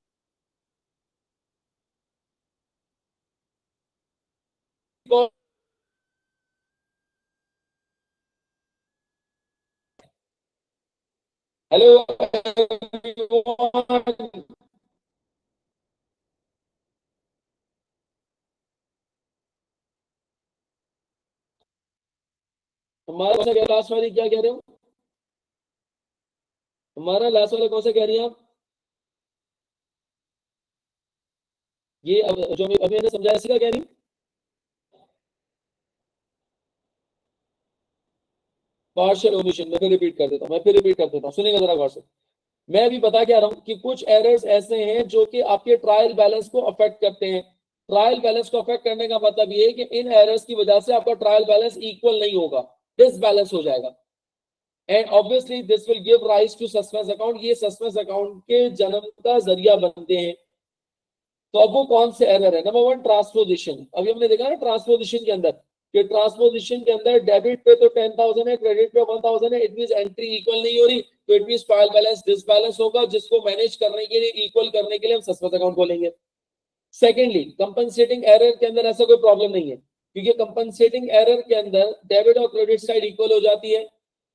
हेलो, हमारा लास्ट वाली क्या कह रहे हो, हमारा लास्ट वाला कौन सा कह रही हैं आप? ये जो अभी मैंने समझाया इसी का कह रही हूँ। पार्शियल ओमिशन, मैं फिर रिपीट कर देता हूँ, सुनिएगा जरा गौर से। मैं अभी बता क्या रहा हूँ कि कुछ एरर्स ऐसे हैं जो कि आपके ट्रायल बैलेंस को अफेक्ट करते हैं। ट्रायल बैलेंस को अफेक्ट करने का मतलब ये है कि इन एरर्स की वजह से आपका ट्रायल बैलेंस इक्वल नहीं होगा, डिसबैलेंस हो जाएगा, and obviously this will give rise to suspense account, ये सस्पेंस अकाउंट के जन्म का जरिया बनते हैं। तो अब वो कौन से एरर है? Number one, transposition. अभी हमने देखा ना ट्रांसपोजिशन के अंदर, कि ट्रांसपोजिशन के अंदर डेबिट पे तो 10,000 है, क्रेडिट पे 1,000 है, इट मींस एंट्री इक्वल नहीं हो रही, तो it means trial balance disbalance होगा, जिसको मैनेज करने के लिए, इक्वल करने के लिए हम सस्पेंस अकाउंट खोलेंगे। सेकेंडली, कंपनसेटिंग एरर के अंदर ऐसा कोई प्रॉब्लम नहीं है, क्योंकि कंपनसेटिंग एरर के अंदर डेबिट और क्रेडिट साइड इक्वल हो जाती है।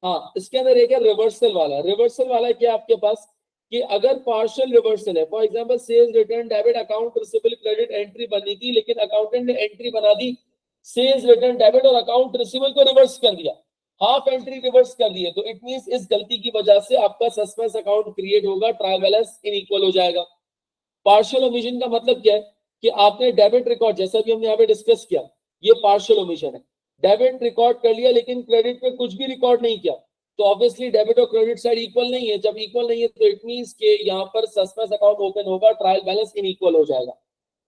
हाँ, इसके अंदर एक है रिवर्सल वाला। रिवर्सल वाला क्या आपके पास, कि अगर पार्शियल रिवर्सल है, for example sales return debit account receivable credit entry बनी थी, लेकिन अकाउंटेंट ने एंट्री बना दी सेल्स रिटर्न डेबिट और अकाउंट रिसीवेबल को रिवर्स कर दिया, हाफ एंट्री रिवर्स कर दी है, तो इट मींस इस गलती की वजह से आपका सस्पेंस अकाउंट क्रिएट होगा, ट्रायल बैलेंस इनइक्वल हो जाएगा। पार्शियल ओमिशन का मतलब क्या है, कि आपने डेबिट रिकॉर्ड, जैसा भी हमने यहाँ पे डिस्कस किया, ये पार्शियल ओमिशन है। डेबिट रिकॉर्ड कर लिया लेकिन क्रेडिट पे कुछ भी रिकॉर्ड नहीं किया, तो ऑब्वियसली डेबिट और क्रेडिट साइड इक्वल नहीं है। जब इक्वल नहीं है तो इट मींस के यहाँ पर सस्पेंस अकाउंट ओपन होगा, ट्रायल बैलेंस इनइक्वल हो जाएगा।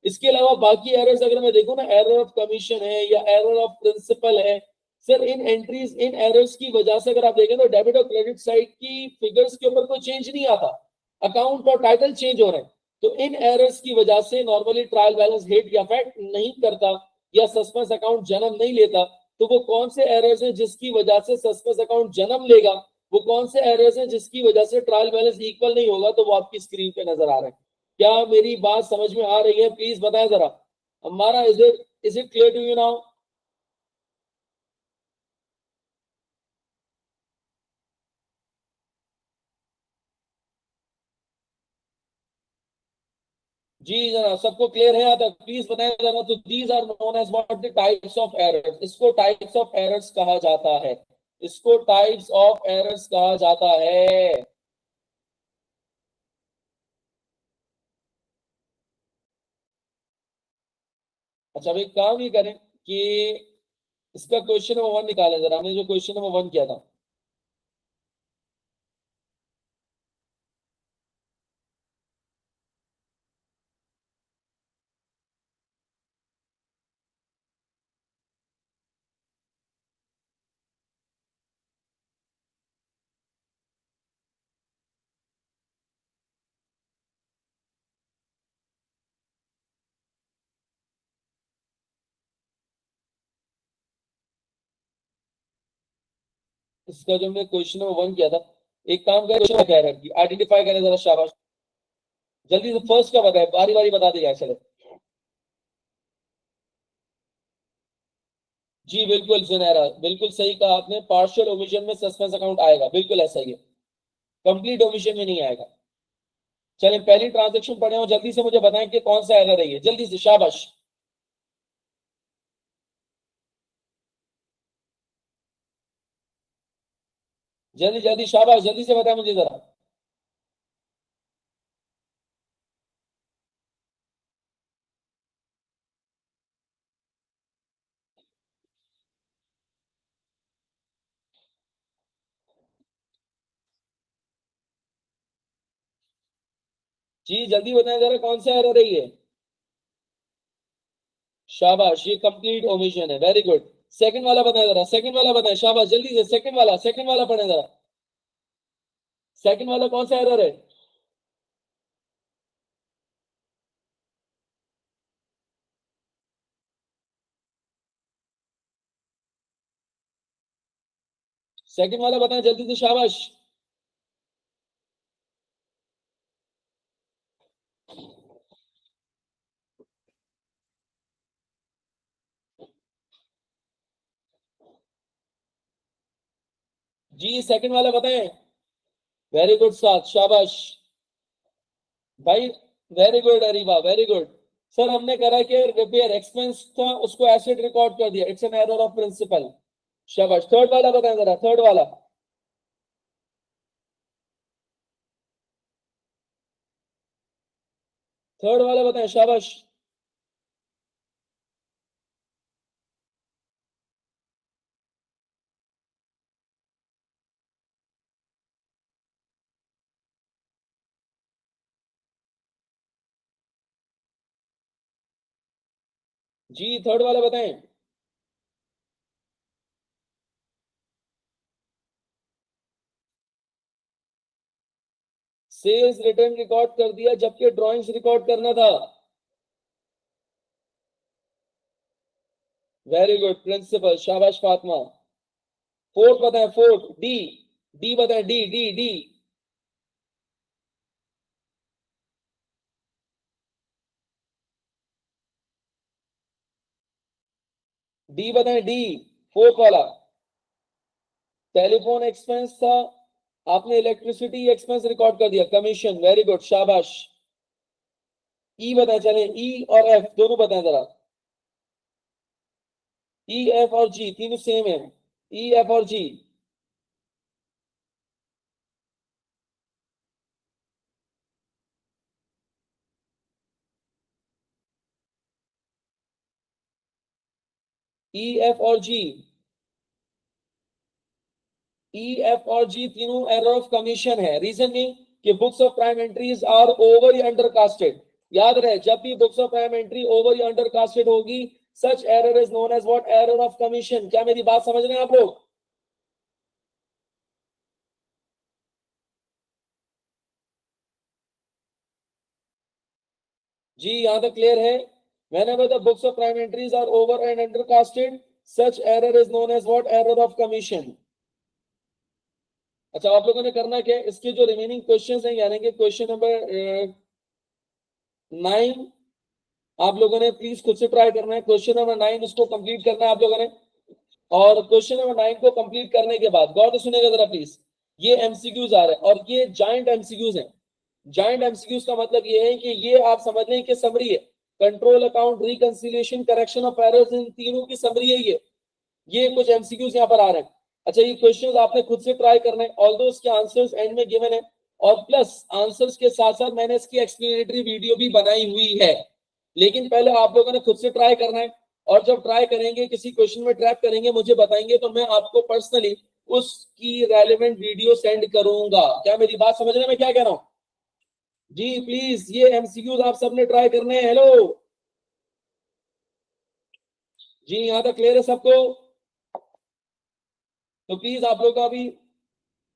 इसके अलावा बाकी एरर्स अगर मैं देखूं ना, एरर ऑफ कमीशन है या एरर ऑफ प्रिंसिपल है, सर इन एंट्रीज, इन एरर्स की वजह से अगर आप देखें तो डेबिट और क्रेडिट साइड की फिगर्स के ऊपर कोई चेंज नहीं आता, अकाउंट और टाइटल चेंज हो रहे हैं, तो इन एरर्स की वजह से नॉर्मली ट्रायल बैलेंस हिट या अफेक्ट नहीं करता, या सस्पेंस अकाउंट जन्म नहीं लेता। तो वो कौन से एरर्स हैं जिसकी वजह से सस्पेंस अकाउंट जन्म लेगा, वो कौन से एरर्स हैं जिसकी वजह से ट्रायल बैलेंस इक्वल नहीं होगा, तो वो आपकी स्क्रीन पे नजर आ रहे हैं। क्या मेरी बात समझ में आ रही है? प्लीज बताएं जरा। हमारा is it clear to you now? जी जरा सबको क्लियर है यहाँ तक? प्लीज बताएं जरा। तो these are known as what, the types of errors. इसको टाइप्स ऑफ एरर्स कहा जाता है, इसको टाइप्स ऑफ एरर्स कहा जाता है। अच्छा, अब एक काम ये करें कि इसका क्वेश्चन नंबर वन निकालें जरा, हमने जो क्वेश्चन नंबर वन किया था। इसका जो हमने क्वेश्चन नंबर वन किया था, एक काम करें, क्वेश्चन क्या है, आइडेंटिफाई करें जरा, शाबाश। जल्दी से फर्स्ट का बताए, बारी बारी बता देगा, चलो। जी बिल्कुल सुनहरा, बिल्कुल सही कहा आपने, पार्शियल ओमिशन में सस्पेंस अकाउंट आएगा, बिल्कुल ऐसा ही है, कंप्लीट ओमिशन में नहीं आएगा। चलिए पहली ट्रांजेक्शन पढ़े हो, जल्दी से मुझे बताएं कि कौन सा एरर है ये, जल्दी से, शाबाश। जल्दी जल्दी, शाबाश, जल्दी से बताएं मुझे जरा। जी जल्दी बताएं जरा, कौन सा एरर है ये? शाबाश, ये कंप्लीट ओमिशन है, वेरी गुड। सेकंड वाला बताएं जरा, सेकंड वाला बताएं, शाबाश, जल्दी से सेकंड वाला, सेकंड वाला पढ़े जरा। सेकंड वाला कौन सा एरर है? सेकंड वाला बताएं जल्दी से, शाबाश। जी सेकंड वाला बताएं। वेरी गुड साथ, शाबाश भाई, very good Areeba, very good. Sir हमने करा कि रिपेयर एक्सपेंस था, उसको एसेट रिकॉर्ड कर दिया, it's an error of principle. शाबाश। थर्ड वाला बताएं जरा, थर्ड वाला। थर्ड वाला बताएं, शाबाश। जी थर्ड वाला बताएं। सेल्स रिटर्न रिकॉर्ड कर दिया जबकि ड्राइंग्स रिकॉर्ड करना था। वेरी गुड प्रिंसिपल, शाबाश फातिमा। फोर्थ बताएं, फोर्थ डी। डी बताएं, डी डी डी। डी बताएं, डी फोर्थ वाला। टेलीफोन एक्सपेंस था, आपने इलेक्ट्रिसिटी एक्सपेंस रिकॉर्ड कर दिया, कमीशन, वेरी गुड, शाबाश। ई बताएं, चले ई और एफ दोनों बताएं जरा। ई एफ और जी तीनों सेम है, ई एफ और जी। ई एफ और जी, ई एफ और जी तीनों एरर ऑफ कमीशन है। रीजन नहीं कि books of prime entries are over या अंडर कास्टेड। याद रहे जब भी books of prime entry over या अंडर कास्टेड होगी, such error is known as what, error of commission. क्या मेरी बात समझ रहे हैं आप लोग? जी यहां तक क्लियर है? whenever the books of prime entries are over and under casted, such error is known as what, error of commission। अच्छा आप लोगों ने करना क्या है, इसके जो रिमेनिंग क्वेश्चंस हैं यानी कि क्वेश्चन नंबर 9, आप लोगों ने प्लीज खुद से ट्राई करना है। क्वेश्चन नंबर 9 उसको कंप्लीट करना है आप लोगों ने। और क्वेश्चन नंबर 9 को कंप्लीट करने के बाद गौर से सुनेगा जरा प्लीज, ये एमसीक्यूज आ रहे हैं और ये जॉइंट एमसीक्यूज हैं। जॉइंट एमसीक्यूज का मतलब ये है कि ये आप समझ लें कि समरी है, control account, reconciliation, correction of errors, इन तीनों की समरी है ये कुछ एमसीक्यूज यहाँ पर आ रहे हैं। अच्छा ये क्वेश्चंस आपने खुद से ट्राई करना है, ऑल्दो इसके आंसर्स एंड में गिवन है, और प्लस आंसर्स के साथ साथ मैंने इसकी एक्सप्लेनेटरी वीडियो भी बनाई हुई है। लेकिन पहले आप लोगों ने खुद से ट्राई करना है, और जब ट्राई करेंगे किसी क्वेश्चन में ट्रैप करेंगे मुझे बताएंगे तो मैं आपको पर्सनली उसकी रेलेवेंट वीडियो सेंड करूंगा। क्या मेरी बात समझ रहे हैं मैं क्या कह रहा हूं? जी प्लीज ये एमसीक्यूज आप सबने ट्राई करने हैं। हेलो जी, यहां तक क्लियर है सबको? तो प्लीज आप लोग का अभी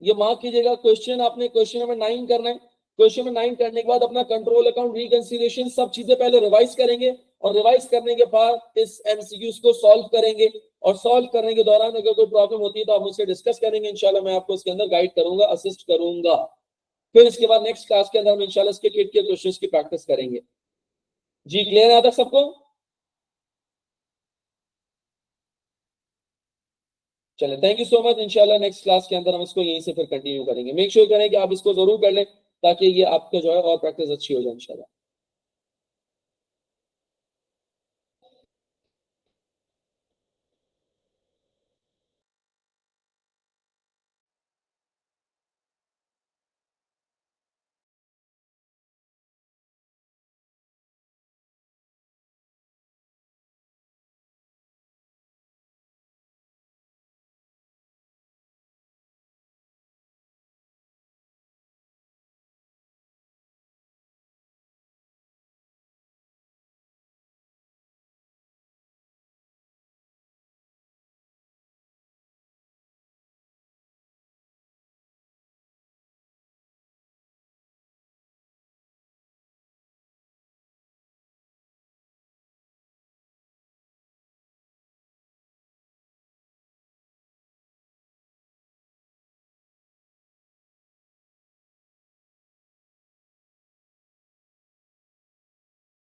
ये मार्क कीजिएगा, क्वेश्चन आपने क्वेश्चन नंबर 9 करना है। क्वेश्चन नंबर 9 करने के बाद अपना कंट्रोल अकाउंट, रिकंसिलिएशन, सब चीजें पहले रिवाइज करेंगे, और रिवाइज करने के बाद इस एमसीक्यूज को सॉल्व करेंगे। और सॉल्व करने के दौरान अगर कोई प्रॉब्लम होती है तो आप मुझसे डिस्कस करेंगे, इंशाल्लाह मैं आपको इसके अंदर गाइड करूंगा, असिस्ट करूंगा। फिर इसके बाद नेक्स्ट क्लास के अंदर हम इंशाल्लाह इसके किट के क्वेश्चंस की प्रैक्टिस करेंगे। जी क्लियर है तक सबको? चले थैंक यू सो मच। इंशाल्लाह नेक्स्ट क्लास के अंदर हम इसको यहीं से फिर कंटिन्यू करेंगे। मेक श्योर करें कि आप इसको जरूर कर लें ताकि ये आपका जो है और प्रैक्टिस अच्छी हो जाए इंशाल्लाह।